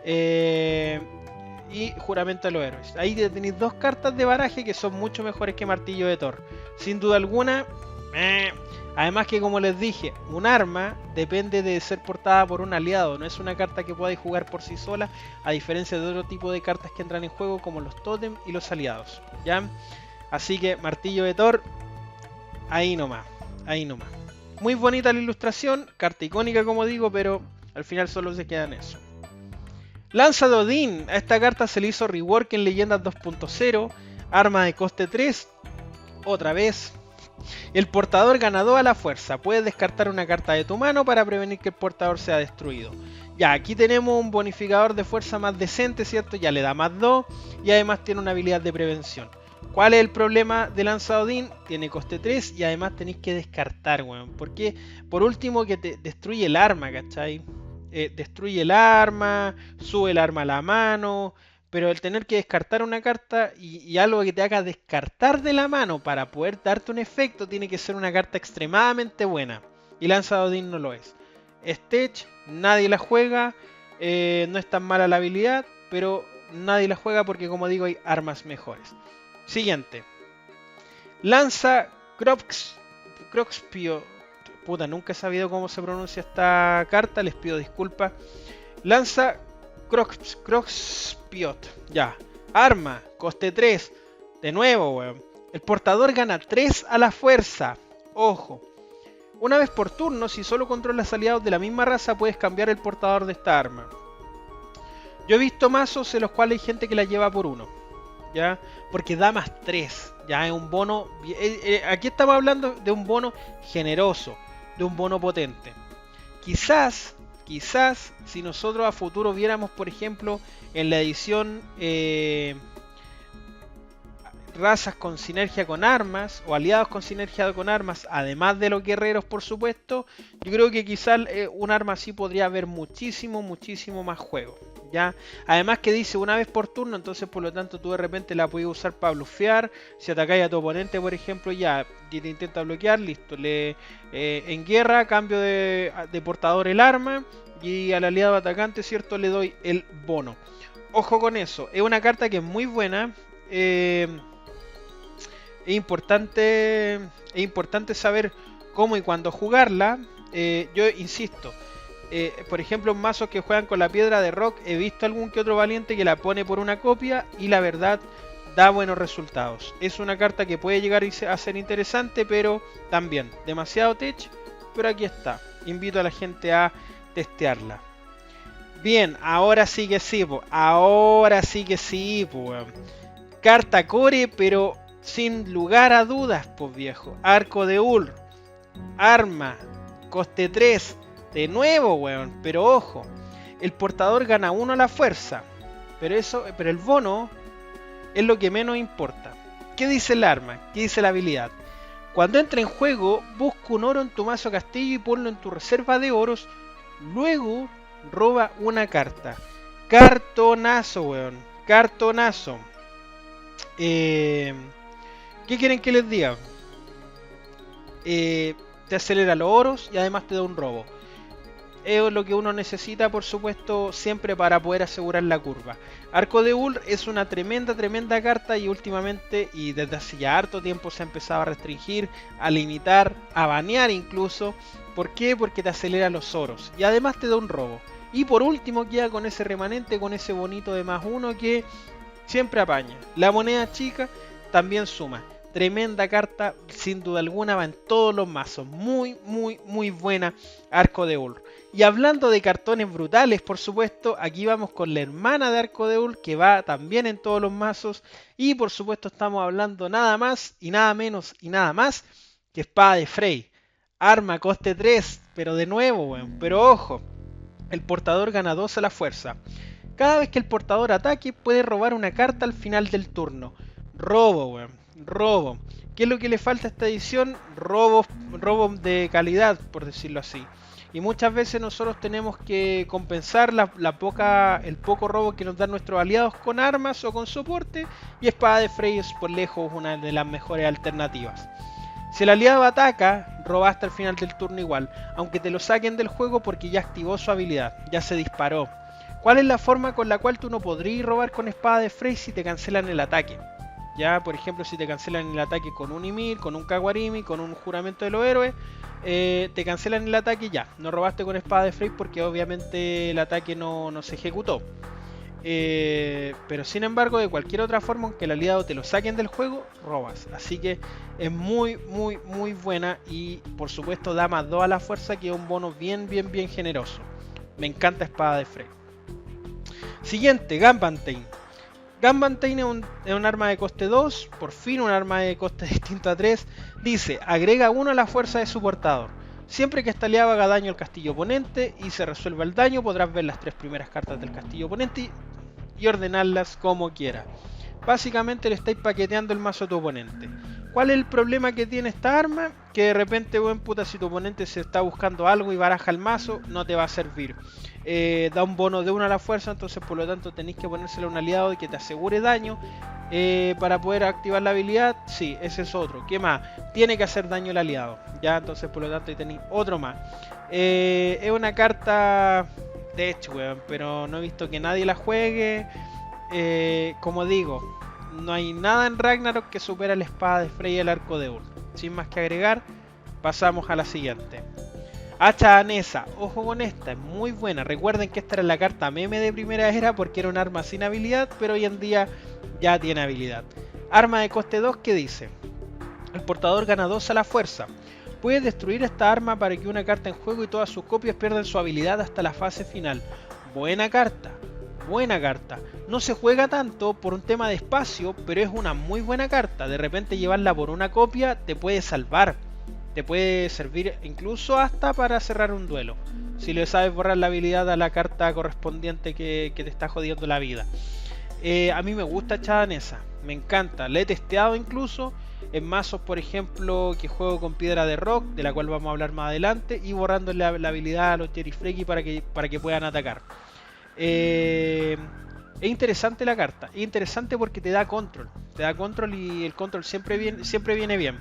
y Juramento de los Héroes. Ahí tenéis dos cartas de baraje que son mucho mejores que Martillo de Thor. Sin duda alguna. Además que, como les dije, un arma depende de ser portada por un aliado, no es una carta que podáis jugar por sí sola, a diferencia de otro tipo de cartas que entran en juego como los tótem y los aliados. ¿Ya? Así que Martillo de Thor, ahí nomás, ahí nomás. Muy bonita la ilustración, carta icónica como digo, pero al final solo se queda en eso. Lanza de Odín, a esta carta se le hizo rework en Leyendas 2.0, arma de coste 3, otra vez. El portador gana 2 a la fuerza. Puedes descartar una carta de tu mano para prevenir que el portador sea destruido. Ya, aquí tenemos un bonificador de fuerza más decente, ¿cierto? Ya le da más 2 y además tiene una habilidad de prevención. ¿Cuál es el problema de Lanza de Odín? Tiene coste 3 y además tenéis que descartar, weón. Porque por último que te destruye el arma, ¿cachai? Destruye el arma, sube el arma a la mano. Pero el tener que descartar una carta y algo que te haga descartar de la mano para poder darte un efecto tiene que ser una carta extremadamente buena. Y Lanza de Odín no lo es. Tech, nadie la juega, no es tan mala la habilidad, pero nadie la juega porque, como digo, hay armas mejores. Siguiente. Lanza Croxpio. Puta, nunca he sabido cómo se pronuncia esta carta, les pido disculpas. Lanza Croxpiot. Ya. Arma. Coste 3. De nuevo, weón. El portador gana 3 a la fuerza. Ojo. Una vez por turno, si solo controlas aliados de la misma raza, puedes cambiar el portador de esta arma. Yo he visto mazos en los cuales hay gente que la lleva por 1. ¿Ya? Porque da más 3. Ya es un bono. Aquí estamos hablando de un bono generoso. De un bono potente. Quizás si nosotros a futuro viéramos, por ejemplo, en la edición razas con sinergia con armas o aliados con sinergia con armas, además de los guerreros, por supuesto, yo creo que quizás un arma así podría haber muchísimo más juego. ¿Ya? Además que dice una vez por turno, entonces por lo tanto tú de repente la puedes usar para bluffear. Si atacáis a tu oponente, por ejemplo, ya y te intenta bloquear, listo. En guerra cambio de portador el arma y al aliado atacante, ¿cierto? Le doy el bono. Ojo con eso, es una carta que es muy buena. Es importante saber cómo y cuándo jugarla. Yo insisto, por ejemplo, en mazos que juegan con la piedra de rock, he visto algún que otro valiente que la pone por una copia y la verdad da buenos resultados. Es una carta que puede llegar a ser interesante, pero también demasiado tech. Pero aquí está, invito a la gente a testearla. Bien, ahora sí que sí, ahora sí que sí, carta core, pero sin lugar a dudas, pues viejo. Arco de Ur, arma, coste 3, de nuevo, weón. Pero ojo, el portador gana 1 a la fuerza. Pero el bono es lo que menos importa. ¿Qué dice el arma? ¿Qué dice la habilidad? Cuando entra en juego, busca un oro en tu mazo castillo y ponlo en tu reserva de oros. Luego roba una carta. Cartonazo, weón. Cartonazo. ¿Qué quieren que les diga? Te acelera los oros y además te da un robo. Es lo que uno necesita, por supuesto, siempre para poder asegurar la curva. Arco de Ur es una tremenda carta y últimamente, y desde hace ya harto tiempo, se ha empezado a restringir, a limitar, a banear incluso. ¿Por qué? Porque te acelera los oros y además te da un robo. Y por último queda con ese remanente, con ese bonito de +1 que siempre apaña. La moneda chica también suma. Tremenda carta, sin duda alguna, va en todos los mazos. Muy buena Arco de Ur. Y hablando de cartones brutales, por supuesto, aquí vamos con la hermana de Arco de Ur, que va también en todos los mazos. Y por supuesto estamos hablando nada más y nada menos y nada más que Espada de Frey. Arma, coste 3, pero de nuevo, weón. Pero ojo, el portador gana 2 a la fuerza. Cada vez que el portador ataque, puede robar una carta al final del turno. Robo, weón. Robo. ¿Qué es lo que le falta a esta edición? Robo de calidad, por decirlo así. Y muchas veces nosotros tenemos que compensar el poco robo que nos dan nuestros aliados con armas o con soporte. Y Espada de Frey es por lejos una de las mejores alternativas. Si el aliado ataca, roba hasta el final del turno igual, aunque te lo saquen del juego porque ya activó su habilidad, ya se disparó. ¿Cuál es la forma con la cual tú no podrías robar con Espada de Frey si te cancelan el ataque? Ya, por ejemplo, si te cancelan el ataque con un Ymir, con un Kawarimi, con un Juramento de los Héroes, te cancelan el ataque ya. No robaste con Espada de Frey porque obviamente el ataque no se ejecutó. Pero sin embargo, de cualquier otra forma, aunque el aliado te lo saquen del juego, robas. Así que es muy buena y por supuesto da +2 a la fuerza, que es un bono bien generoso. Me encanta Espada de Frey. Siguiente, Gunbantane. Gunbantane es un arma de coste 2, por fin un arma de coste distinto a 3. Dice, agrega 1 a la fuerza de su portador. Siempre que este aliado haga daño al castillo oponente y se resuelva el daño, podrás ver las 3 primeras cartas del castillo oponente y ordenarlas como quiera. Básicamente le estáis paqueteando el mazo a tu oponente. ¿Cuál es el problema que tiene esta arma? Que de repente, buen puta, si tu oponente se está buscando algo y baraja el mazo, no te va a servir. Da un bono de 1 a la fuerza, entonces por lo tanto tenéis que ponérselo a un aliado que te asegure daño para poder activar la habilidad. Sí, ese es otro. ¿Qué más? Tiene que hacer daño el aliado. Ya, entonces por lo tanto tenéis otro más. Es una carta de hecho, weón, pero no he visto que nadie la juegue. Como digo, no hay nada en Ragnarok que supera la Espada de Frey y el Arco de Ur. Sin más que agregar, pasamos a la siguiente. Hacha danesa, ojo con esta, es muy buena. Recuerden que esta era la carta meme de primera era porque era un arma sin habilidad, pero hoy en día ya tiene habilidad. Arma de coste 2 que dice, el portador gana 2 a la fuerza. Puedes destruir esta arma para que una carta en juego y todas sus copias pierdan su habilidad hasta la fase final. Buena carta. Buena carta. No se juega tanto por un tema de espacio, pero es una muy buena carta. De repente llevarla por una copia te puede salvar. Te puede servir incluso hasta para cerrar un duelo. Si le sabes borrar la habilidad a la carta correspondiente que te está jodiendo la vida. A mí me gusta Hacha danesa. Me encanta. La he testeado incluso en mazos, por ejemplo, que juego con piedra de rock, de la cual vamos a hablar más adelante, y borrando la habilidad a los Jerry Freaky para que puedan atacar. Es interesante la carta, es interesante porque te da control y el control siempre viene bien.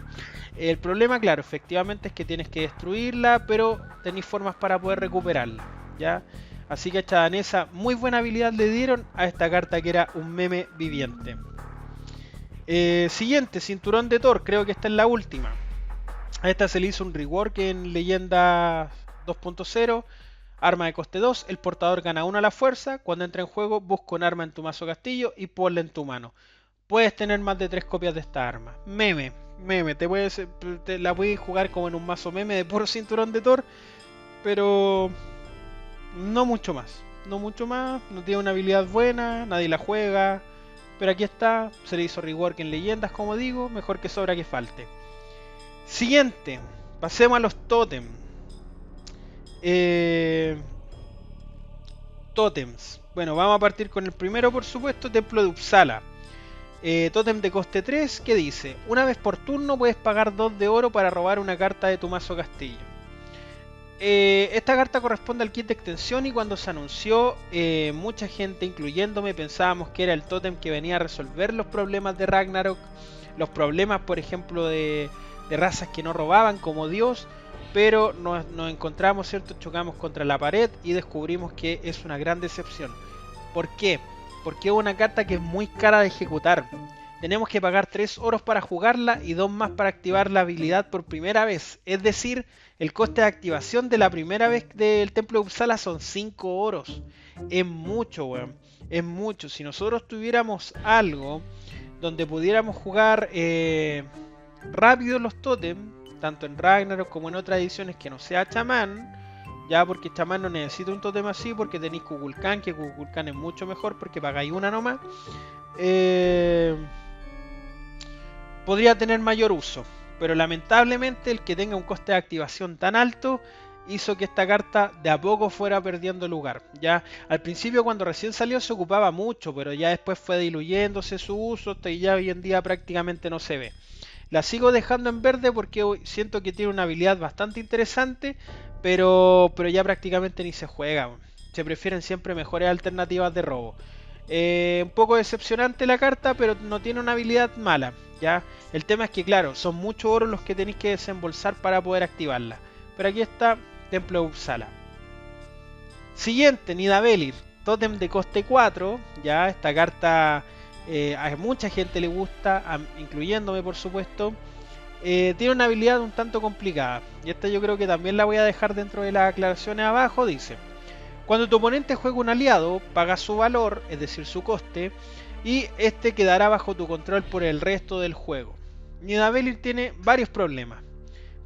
El problema, claro, efectivamente es que tienes que destruirla, pero tenéis formas para poder recuperarla, ¿ya? Así que esta danesa, muy buena habilidad le dieron a esta carta que era un meme viviente. Siguiente, Cinturón de Thor, creo que esta es la última. A esta se le hizo un rework en Leyenda 2.0. Arma de coste 2, el portador gana 1 a la fuerza. Cuando entra en juego, busca un arma en tu mazo castillo y ponla en tu mano. Puedes tener más de 3 copias de esta arma. Meme, la puedes jugar como en un mazo meme de puro Cinturón de Thor, pero no mucho más. No tiene una habilidad buena, nadie la juega. Pero aquí está, se le hizo rework en leyendas, como digo, mejor que sobra que falte. Siguiente, pasemos a los tótem. Tótems. Bueno, vamos a partir con el primero, por supuesto, Templo de Uppsala. Tótem de coste 3, que dice: una vez por turno puedes pagar 2 de oro para robar una carta de tu mazo castillo. Esta carta corresponde al kit de extensión y cuando se anunció, mucha gente, incluyéndome, pensábamos que era el tótem que venía a resolver los problemas de Ragnarok, los problemas, por ejemplo, de razas que no robaban como Dios, pero nos encontramos, ¿cierto? Chocamos contra la pared y descubrimos que es una gran decepción. ¿Por qué? Porque es una carta que es muy cara de ejecutar. Tenemos que pagar 3 oros para jugarla y 2 más para activar la habilidad por primera vez. Es decir, el coste de activación de la primera vez del Templo de Uppsala son 5 oros. Es mucho, weón. Es mucho. Si nosotros tuviéramos algo donde pudiéramos jugar rápido los tótems, tanto en Ragnarok como en otras ediciones que no sea chamán, ya porque chamán no necesita un tótem así, porque tenéis Kukulkan, que Kukulkan es mucho mejor porque pagáis una nomás. Podría tener mayor uso, pero lamentablemente el que tenga un coste de activación tan alto hizo que esta carta de a poco fuera perdiendo lugar. Ya al principio, cuando recién salió, se ocupaba mucho, pero ya después fue diluyéndose su uso hasta que ya hoy en día prácticamente no se ve. La sigo dejando en verde porque siento que tiene una habilidad bastante interesante, pero ya prácticamente ni se juega. Se prefieren siempre mejores alternativas de robo. Un poco decepcionante la carta, pero no tiene una habilidad mala. ¿Ya? El tema es que, claro, son muchos oros los que tenéis que desembolsar para poder activarla. Pero aquí está Templo de Uppsala. Siguiente, Nidavellir, tótem de coste 4. Ya, esta carta a mucha gente le gusta, incluyéndome por supuesto. Tiene una habilidad un tanto complicada. Y esta yo creo que también la voy a dejar dentro de las aclaraciones abajo. Dice: cuando tu oponente juega un aliado, paga su valor, es decir, su coste, y este quedará bajo tu control por el resto del juego. Nidavellir tiene varios problemas.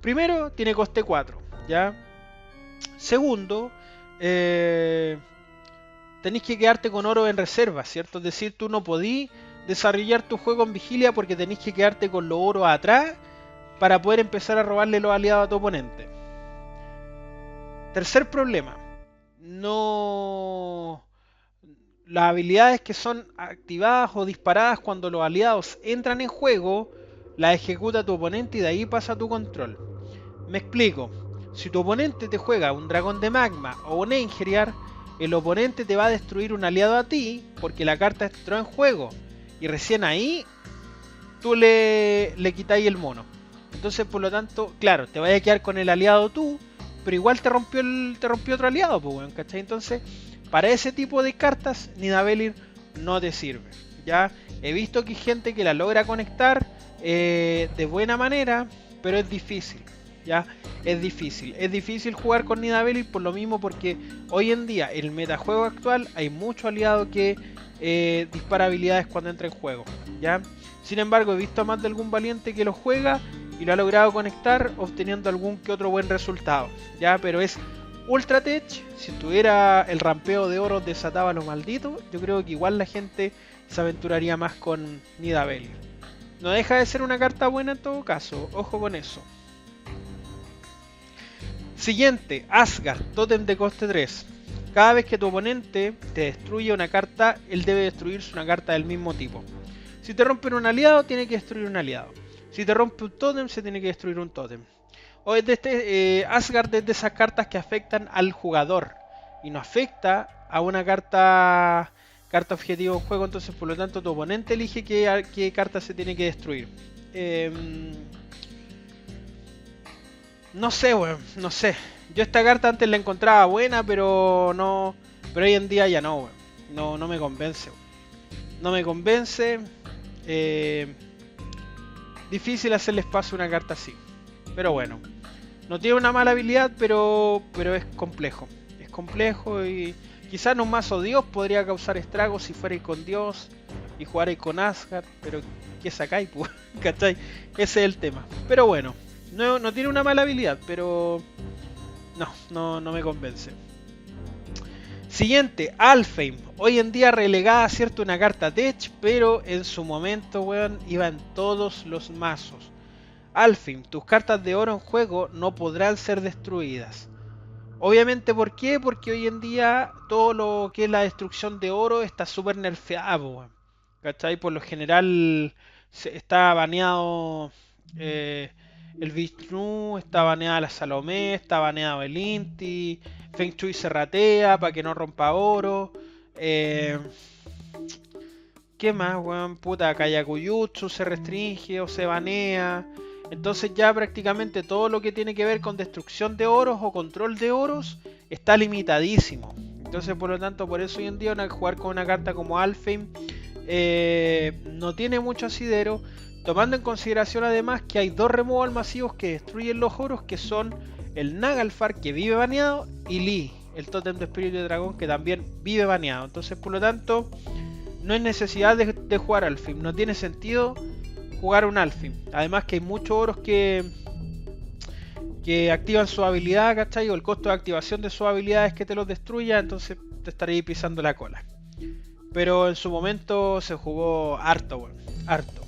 Primero, tiene coste 4, ¿ya? Segundo, tenéis que quedarte con oro en reserva, ¿cierto? Es decir, tú no podís desarrollar tu juego en vigilia porque tenéis que quedarte con los oros atrás para poder empezar a robarle los aliados a tu oponente. Tercer problema, no... Las habilidades que son activadas o disparadas cuando los aliados entran en juego, las ejecuta tu oponente y de ahí pasa a tu control. Me explico. Si tu oponente te juega un dragón de magma o un Einherjar, el oponente te va a destruir un aliado a ti porque la carta entró en juego. Y recién ahí tú le quitáis el mono. Entonces, por lo tanto, claro, te vas a quedar con el aliado tú, pero igual te rompió otro aliado, pues, bueno, ¿cachai? Entonces, para ese tipo de cartas, Nidavellir no te sirve. Ya he visto que hay gente que la logra conectar de buena manera, pero es difícil. Ya es difícil jugar con Nidavellir por lo mismo, porque hoy en día, en el metajuego actual, hay mucho aliado que dispara habilidades cuando entra en juego. Ya, sin embargo, he visto a más de algún valiente que lo juega y lo ha logrado conectar, obteniendo algún que otro buen resultado. Ya, pero es Ultra Tech. Si tuviera el rampeo de oro desataba a los malditos, yo creo que igual la gente se aventuraría más con Nidavellir. No deja de ser una carta buena en todo caso, ojo con eso. Siguiente, Asgard, tótem de coste 3. Cada vez que tu oponente te destruye una carta, él debe destruirse una carta del mismo tipo. Si te rompen un aliado, tiene que destruir un aliado. Si te rompe un tótem, se tiene que destruir un tótem. O es de Asgard es de esas cartas que afectan al jugador. y no afecta a una carta objetivo en juego, entonces por lo tanto tu oponente elige qué carta se tiene que destruir. No sé, weón, no sé. Yo esta carta antes la encontraba buena, pero no. Pero hoy en día ya no, weón. No me convence, weón. No me convence. Difícil hacerle espacio a una carta así. Pero bueno. No tiene una mala habilidad, pero es complejo. Es complejo y quizás en un mazo Dios podría causar estragos si fuerais con Dios y jugarais con Asgard, pero ¿qué sacáis? ¿Cachai? Ese es el tema. Pero bueno, no tiene una mala habilidad, pero no me convence. Siguiente, Alfheim. Hoy en día relegada, cierto, una carta Tech, pero en su momento, weón, iba en todos los mazos. Alfheim, tus cartas de oro en juego no podrán ser destruidas. Obviamente, ¿por qué? Porque hoy en día todo lo que es la destrucción de oro está súper nerfeado, weón. ¿Cachai? Por lo general está baneado el Vishnu, está baneada la Salomé, está baneado el Inti, Feng Shui se ratea para que no rompa oro. ¿Qué más, weón? Puta, Kayakuyutsu se restringe o se banea. Entonces ya prácticamente todo lo que tiene que ver con destrucción de oros o control de oros está limitadísimo. Entonces por lo tanto por eso hoy en día jugar con una carta como Alfheim no tiene mucho asidero. Tomando en consideración además que hay dos removal masivos que destruyen los oros, que son el Nagalfar, que vive baneado, y Lee, el tótem de espíritu de dragón, que también vive baneado. Entonces por lo tanto no hay necesidad de jugar Alfheim, no tiene sentido jugar un Alfheim. Además que hay muchos oros que activan su habilidad, ¿cachai? O el costo de activación de su habilidad es que te los destruya, entonces te estaréis pisando la cola. Pero en su momento se jugó harto, bueno, harto.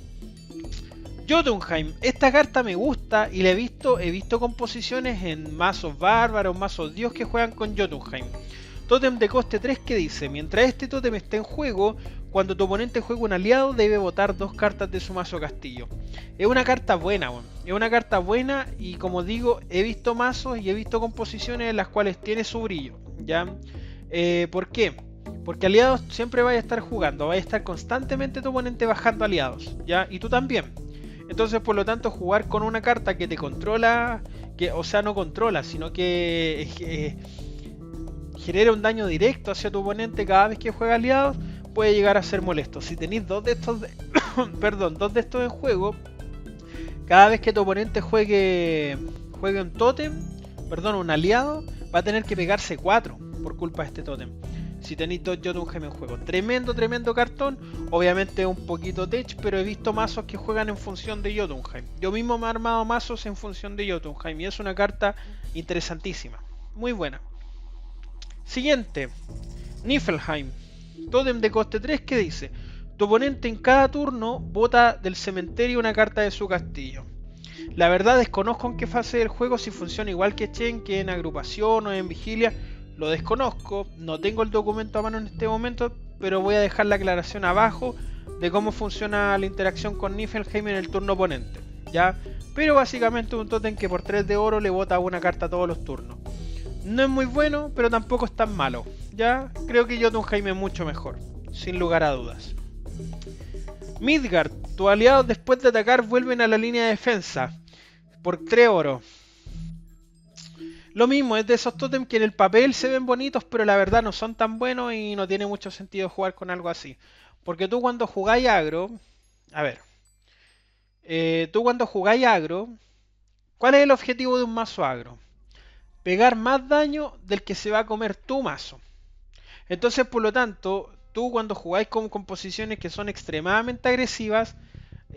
Jotunheim, esta carta me gusta y la he visto composiciones en mazos bárbaros, mazos dios que juegan con Jotunheim. Tótem de coste 3 que dice, mientras este tótem esté en juego, cuando tu oponente juegue un aliado debe botar 2 cartas de su mazo castillo. Es una carta buena, bueno. Es una carta buena y como digo, he visto mazos y he visto composiciones en las cuales tiene su brillo, ¿ya? ¿Por qué? Porque aliados siempre vaya a estar jugando, vaya a estar constantemente tu oponente bajando aliados, ¿ya? Y tú también. Entonces por lo tanto jugar con una carta que te controla, o sea no controla, sino que genera un daño directo hacia tu oponente cada vez que juega aliados, puede llegar a ser molesto. Si tenéis dos de estos dos de estos en juego, cada vez que tu oponente juegue un tótem, un aliado, va a tener que pegarse 4 por culpa de este tótem. Si tenéis dos Jotunheim en juego. Tremendo cartón. Obviamente un poquito tech, pero he visto mazos que juegan en función de Jotunheim. Yo mismo me he armado mazos en función de Jotunheim y es una carta interesantísima. Muy buena. Siguiente, Niflheim, tótem de coste 3 que dice, tu oponente en cada turno bota del cementerio una carta de su castillo. La verdad desconozco en qué fase del juego, si funciona igual que Chen, que en agrupación o en vigilia, lo desconozco, no tengo el documento a mano en este momento, pero voy a dejar la aclaración abajo de cómo funciona la interacción con Niflheim en el turno oponente, ¿ya? Pero básicamente un tótem que por 3 de oro le bota una carta todos los turnos. No es muy bueno, pero tampoco es tan malo. Ya creo que Jotunheim es mucho mejor, sin lugar a dudas. Midgard, tus aliados después de atacar vuelven a la línea de defensa por 3 oro. Lo mismo, es de esos tótems que en el papel se ven bonitos, pero la verdad no son tan buenos y no tiene mucho sentido jugar con algo así. Porque tú cuando jugáis agro, ¿cuál es el objetivo de un mazo agro? Pegar más daño del que se va a comer tu mazo. Entonces, por lo tanto, tú cuando jugáis con composiciones que son extremadamente agresivas, a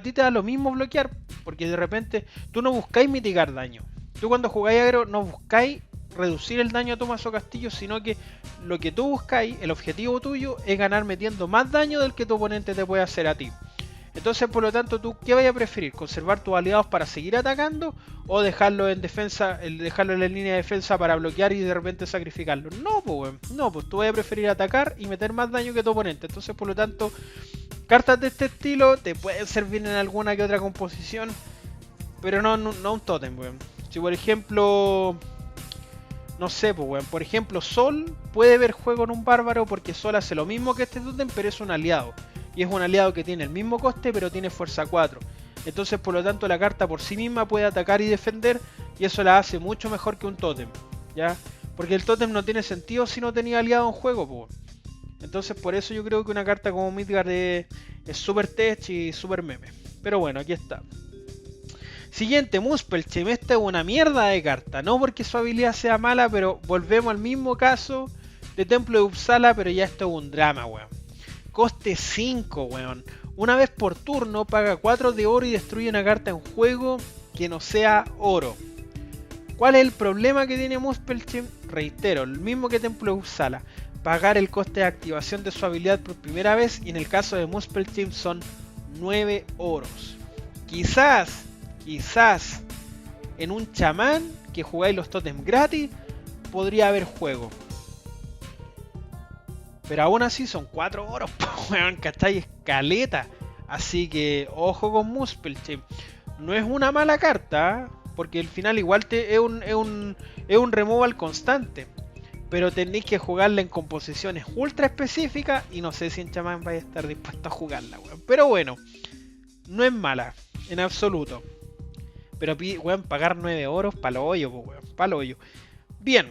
ti te da lo mismo bloquear, porque de repente tú no buscáis mitigar daño. Tú cuando jugáis agro no buscáis reducir el daño a tu mazo castillo, sino que lo que tú buscáis, el objetivo tuyo, es ganar metiendo más daño del que tu oponente te puede hacer a ti. Entonces, por lo tanto, ¿tú qué vayas a preferir? ¿Conservar tus aliados para seguir atacando? ¿O dejarlo en defensa, dejarlo en la línea de defensa para bloquear y de repente sacrificarlo? No, pues tú vas a preferir atacar y meter más daño que tu oponente. Entonces, por lo tanto, cartas de este estilo te pueden servir en alguna que otra composición, pero no un tótem, weón. Si por ejemplo no sé, pues weón, por ejemplo, Sol puede ver juego en un bárbaro porque Sol hace lo mismo que este tótem, pero es un aliado. Y es un aliado que tiene el mismo coste, pero tiene fuerza 4. Entonces, por lo tanto, la carta por sí misma puede atacar y defender, y eso la hace mucho mejor que un tótem, ¿ya? Porque el tótem no tiene sentido si no tenía aliado en juego, pues. Entonces, por eso yo creo que una carta como Midgard es super tech y super meme. Pero bueno, aquí está. Siguiente, Muspelheim. Esta es una mierda de carta. No porque su habilidad sea mala, pero volvemos al mismo caso de Templo de Uppsala, pero ya esto es un drama, weón. Coste 5, weón. Una vez por turno paga 4 de oro y destruye una carta en juego que no sea oro. ¿Cuál es el problema que tiene Muspelheim? Reitero, el mismo que Templo de Uppsala. Pagar el coste de activación de su habilidad por primera vez, y en el caso de Muspelheim son 9 oros. Quizás en un chamán que jugáis los totems gratis podría haber juego. Pero aún así son 4 oros, weón, ¿cachai? Escaleta. Así que ojo con Muspelheim. No es una mala carta, porque al final igual es un removal constante. Pero tenéis que jugarla en composiciones ultra específicas y no sé si en chamán vais a estar dispuesto a jugarla, weón. Pero bueno, no es mala, en absoluto. Pero, weón, pagar 9 oros para lo hoyo, weón, para lo hoyo. Bien,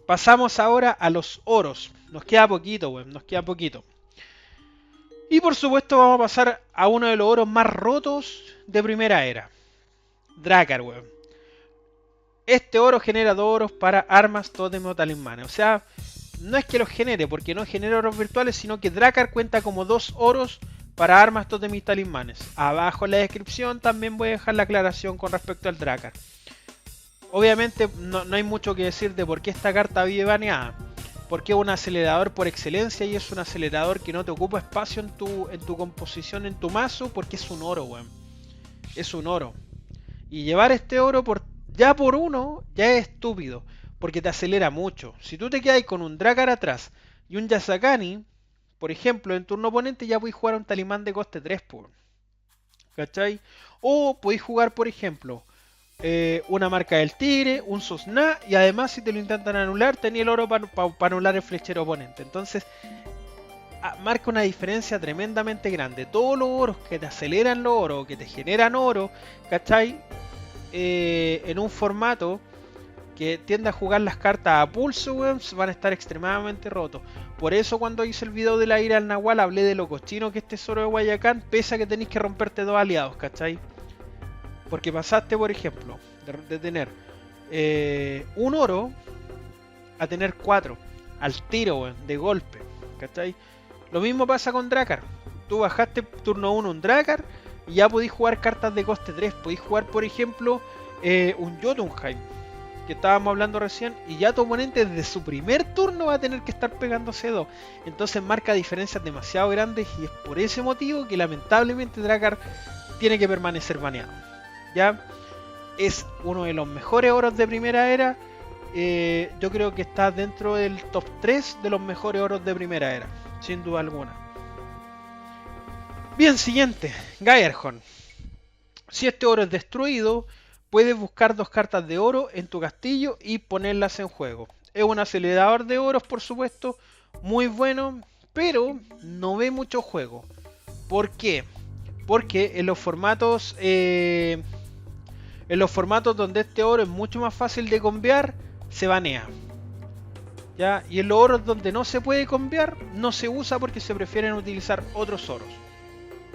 pasamos ahora a los oros. Nos queda poquito, weón, nos queda poquito. Y por supuesto vamos a pasar a uno de los oros más rotos de primera era. Drakar, weón. Este oro genera 2 oros para armas, totem o talismanes. O sea, no es que los genere, porque no genera oros virtuales, sino que Drakar cuenta como 2 oros para armas, totem y talismanes. Abajo en la descripción también voy a dejar la aclaración con respecto al Drakar. Obviamente no hay mucho que decir de por qué esta carta vive baneada. Porque es un acelerador por excelencia y es un acelerador que no te ocupa espacio en tu composición, en tu mazo, porque es un oro, weón. Es un oro. Y llevar este oro ya por uno ya es estúpido, porque te acelera mucho. Si tú te quedas con un Drakar atrás y un Yasakani, por ejemplo, en turno oponente ya podéis jugar un talismán de coste 3, ¿cachai? O podéis jugar, por ejemplo, una marca del tigre, un Sosna, y además si te lo intentan anular, tenía el oro para anular el flechero oponente. Entonces, marca una diferencia tremendamente grande. Todos los oros que te aceleran los oros, que te generan oro, ¿cachai? En un formato que tiende a jugar las cartas a pulso, weón, van a estar extremadamente rotos. Por eso cuando hice el video de la ira al Nahual hablé de lo cochino que es Tesoro de Guayacán, pese a que tenéis que romperte 2 aliados, ¿cachai? Porque pasaste, por ejemplo, de tener un oro a tener 4 al tiro, weón, de golpe, ¿cachai? Lo mismo pasa con Drakar. Tú bajaste turno 1 un Drakar y ya podéis jugar cartas de coste 3. Podéis jugar, por ejemplo, un Jotunheim, que estábamos hablando recién, y ya tu oponente desde su primer turno va a tener que estar pegándose 2. Entonces marca diferencias demasiado grandes y es por ese motivo que lamentablemente Drakar tiene que permanecer baneado. Ya es uno de los mejores oros de primera era. Yo creo que está dentro del top 3 de los mejores oros de primera era, sin duda alguna. Bien, siguiente, Gaerhorn. Si este oro es destruido, puedes buscar 2 cartas de oro en tu castillo y ponerlas en juego. Es un acelerador de oros, por supuesto, muy bueno, pero no ve mucho juego. ¿Por qué? Porque en los formatos donde este oro es mucho más fácil de combiar, se banea. ¿Ya? Y en los oros donde no se puede combiar, no se usa porque se prefieren utilizar otros oros.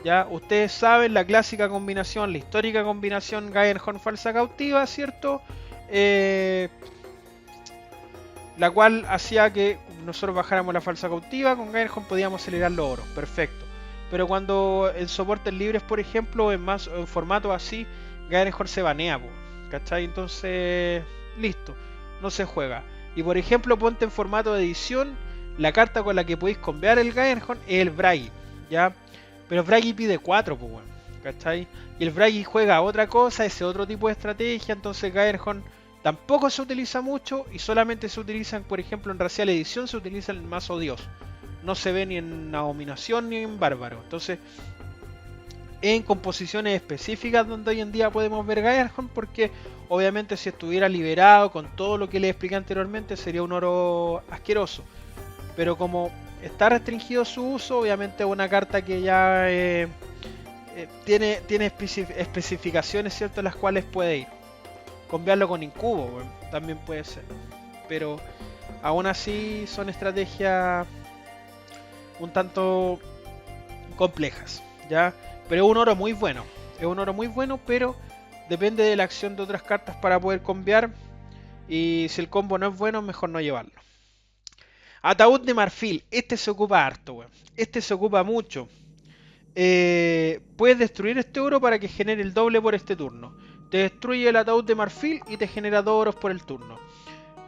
Ya, ustedes saben la clásica combinación, la histórica combinación Gaerhorn falsa cautiva, ¿cierto? La cual hacía que nosotros bajáramos la falsa cautiva, con Gaerhorn podíamos acelerar los oros, perfecto. Pero cuando en soportes libres, por ejemplo, en formato así, Gaerhorn se banea, ¿cachai? Entonces, listo, no se juega. Y por ejemplo, ponte en formato de edición, la carta con la que podéis combiar el Gaerhorn es el Bragi, ¿ya? Pero Bragi pide 4, pues, bueno, ¿cachai? Y el Bragi juega otra cosa, ese otro tipo de estrategia, entonces Gaerhorn tampoco se utiliza mucho y solamente se utilizan, por ejemplo, en Racial Edición se utiliza el mazo Dios. No se ve ni en Abominación ni en Bárbaro. Entonces, en composiciones específicas donde hoy en día podemos ver Gaerhorn, porque Obviamente si estuviera liberado con todo lo que les expliqué anteriormente sería un oro asqueroso. Pero como está restringido su uso, obviamente es una carta que ya tiene especificaciones, ¿cierto? Las cuales puede ir. Cambiarlo con incubo, bueno, también puede ser. Pero aún así son estrategias un tanto complejas, ¿ya? Pero es un oro muy bueno. Es un oro muy bueno, pero depende de la acción de otras cartas para poder combiar. Y si el combo no es bueno, mejor no llevarlo. Ataúd de marfil. Este se ocupa harto, weón. Este se ocupa mucho. Puedes destruir este oro para que genere el doble por este turno. Te destruye el ataúd de marfil y te genera 2 oros por el turno.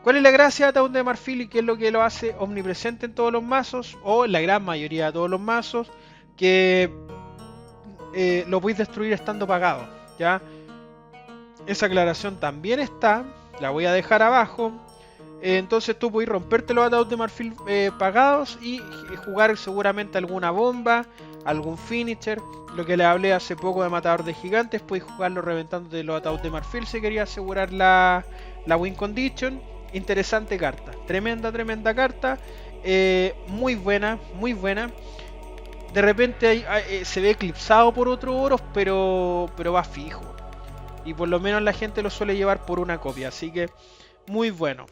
¿Cuál es la gracia de ataúd de marfil y qué es lo que lo hace omnipresente en todos los mazos? O en la gran mayoría de todos los mazos. Que lo podéis destruir estando pagado, ¿ya? Esa aclaración también está. La voy a dejar abajo. Entonces tú puedes romperte los ataúdes de marfil pagados y jugar seguramente alguna bomba, algún finisher. Lo que le hablé hace poco de matador de gigantes, puedes jugarlo reventándote los ataúdes de marfil si querías asegurar la win condition. Interesante carta, tremenda carta, muy buena, muy buena. De repente se ve eclipsado por otros oros, pero va fijo. Y por lo menos la gente lo suele llevar por una copia, así que muy bueno.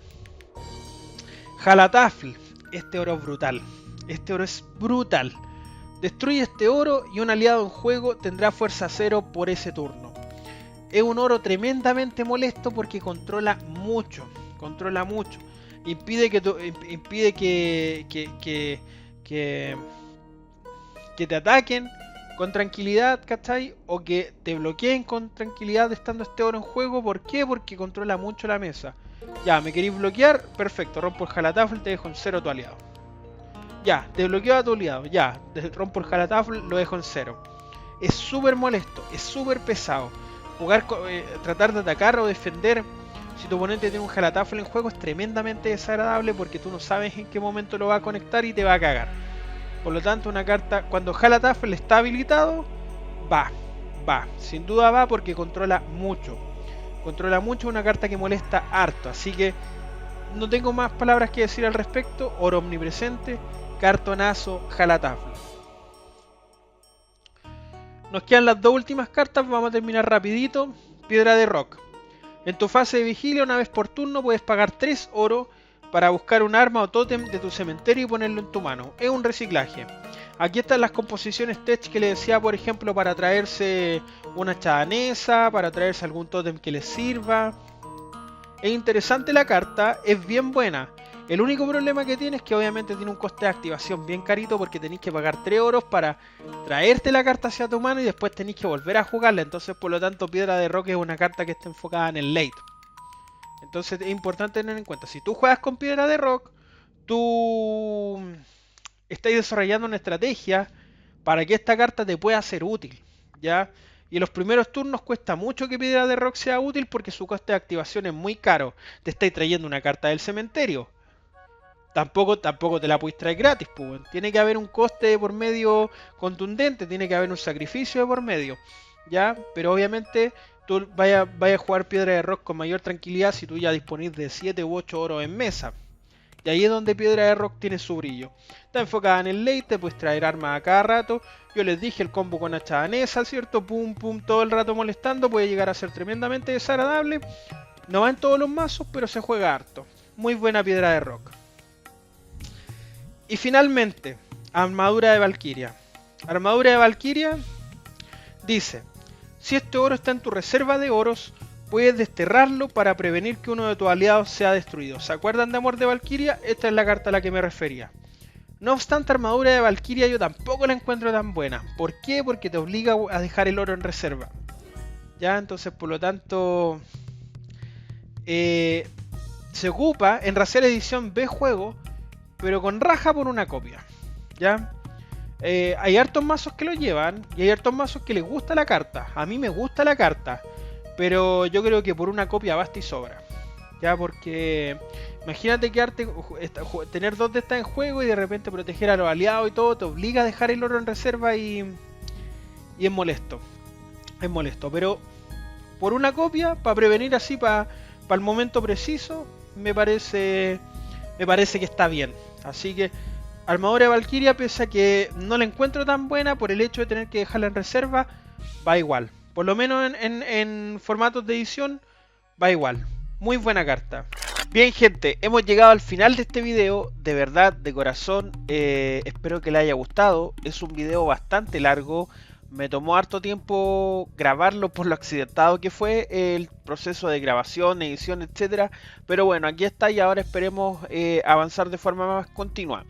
Halatafl, este oro es brutal. Este oro es brutal. Destruye este oro y un aliado en juego tendrá fuerza 0 por ese turno. Es un oro tremendamente molesto porque controla mucho. Controla mucho. Impide que te ataquen con tranquilidad, ¿cachai? O que te bloqueen con tranquilidad estando este oro en juego. ¿Por qué? Porque controla mucho la mesa. Ya, ¿me queréis bloquear? Perfecto, rompo el Halatafl, te dejo en 0 a tu aliado. Ya, te bloqueo a tu aliado. Ya, rompo el Halatafl, lo dejo en 0. Es súper molesto, es súper pesado. Tratar de atacar o defender si tu oponente tiene un Halatafl en juego es tremendamente desagradable porque tú no sabes en qué momento lo va a conectar y te va a cagar. Por lo tanto, una carta, cuando Halatafl está habilitado, va. Sin duda va porque controla mucho. Controla mucho, una carta que molesta harto. Así que no tengo más palabras que decir al respecto. Oro omnipresente, cartonazo, Halatafl. Nos quedan las dos últimas cartas, vamos a terminar rapidito. Piedra de rock. En tu fase de vigilia, una vez por turno, puedes pagar 3 oro para buscar un arma o tótem de tu cementerio y ponerlo en tu mano. Es un reciclaje. Aquí están las composiciones tech que le decía, por ejemplo, para traerse una chadanesa, para traerse algún tótem que les sirva. Es interesante la carta, es bien buena. El único problema que tiene es que obviamente tiene un coste de activación bien carito porque tenéis que pagar 3 oros para traerte la carta hacia tu mano y después tenéis que volver a jugarla. Entonces, por lo tanto, Piedra de Rock es una carta que está enfocada en el late. Entonces es importante tener en cuenta, si tú juegas con Piedra de Rock, tú estás desarrollando una estrategia para que esta carta te pueda ser útil, ¿ya? Y en los primeros turnos cuesta mucho que Piedra de Rock sea útil porque su coste de activación es muy caro. Te estáis trayendo una carta del cementerio. Tampoco te la puedes traer gratis, pues. Tiene que haber un coste de por medio contundente, tiene que haber un sacrificio de por medio, ¿ya? Pero obviamente tú vayas a jugar Piedra de Rock con mayor tranquilidad si tú ya dispones de 7 u 8 oros en mesa. Y ahí es donde Piedra de Rock tiene su brillo. Está enfocada en el late, te puedes traer armas a cada rato. Yo les dije el combo con hacha danesa, ¿cierto? Pum, pum, todo el rato molestando. Puede llegar a ser tremendamente desagradable. No va en todos los mazos, pero se juega harto. Muy buena Piedra de Rock. Y finalmente, Armadura de Valkyria. Armadura de Valkyria dice: si este oro está en tu reserva de oros, puedes desterrarlo para prevenir que uno de tus aliados sea destruido. ¿Se acuerdan de Amor de Valkyria? Esta es la carta a la que me refería. No obstante, Armadura de Valkyria yo tampoco la encuentro tan buena. ¿Por qué? Porque te obliga a dejar el oro en reserva. Ya, entonces por lo tanto se ocupa en Racial Edición B juego, pero con raja por una copia. ¿Ya? Hay hartos mazos que lo llevan y hay hartos mazos que les gusta la carta. A mí me gusta la carta, pero yo creo que por una copia basta y sobra. Ya, porque imagínate tener 2 de estas en juego y de repente proteger a los aliados y todo, te obliga a dejar el oro en reserva y es molesto. Es molesto, pero por una copia, para prevenir así, para el momento preciso, me parece que está bien. Así que Armadura de Valkyria, pese a que no la encuentro tan buena por el hecho de tener que dejarla en reserva, va igual. Por lo menos en formatos de edición, va igual. Muy buena carta. Bien, gente, hemos llegado al final de este video. De verdad, de corazón, espero que les haya gustado. Es un video bastante largo. Me tomó harto tiempo grabarlo por lo accidentado que fue el proceso de grabación, edición, etcétera. Pero bueno, aquí está y ahora esperemos avanzar de forma más continua.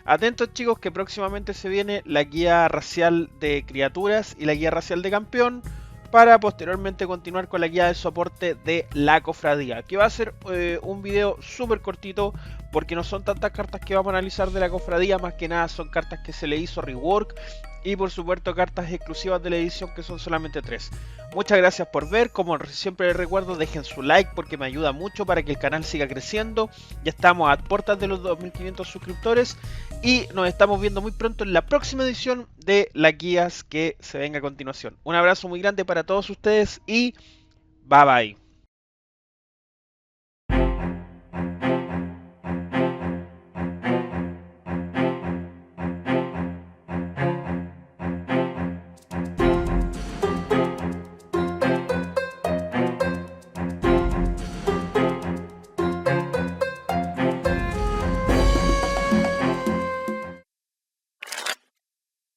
Atentos, chicos, que próximamente se viene la guía racial de criaturas y la guía racial de campeón, para posteriormente continuar con la guía de soporte de la cofradía, que va a ser un video súper cortito porque no son tantas cartas que vamos a analizar de la cofradía, más que nada son cartas que se le hizo rework y por supuesto cartas exclusivas de la edición, que son solamente 3. Muchas gracias por ver. Como siempre les recuerdo, dejen su like porque me ayuda mucho para que el canal siga creciendo. Ya estamos a puertas de los 2500 suscriptores y nos estamos viendo muy pronto en la próxima edición de las guías que se venga a continuación. Un abrazo muy grande para todos ustedes y bye bye.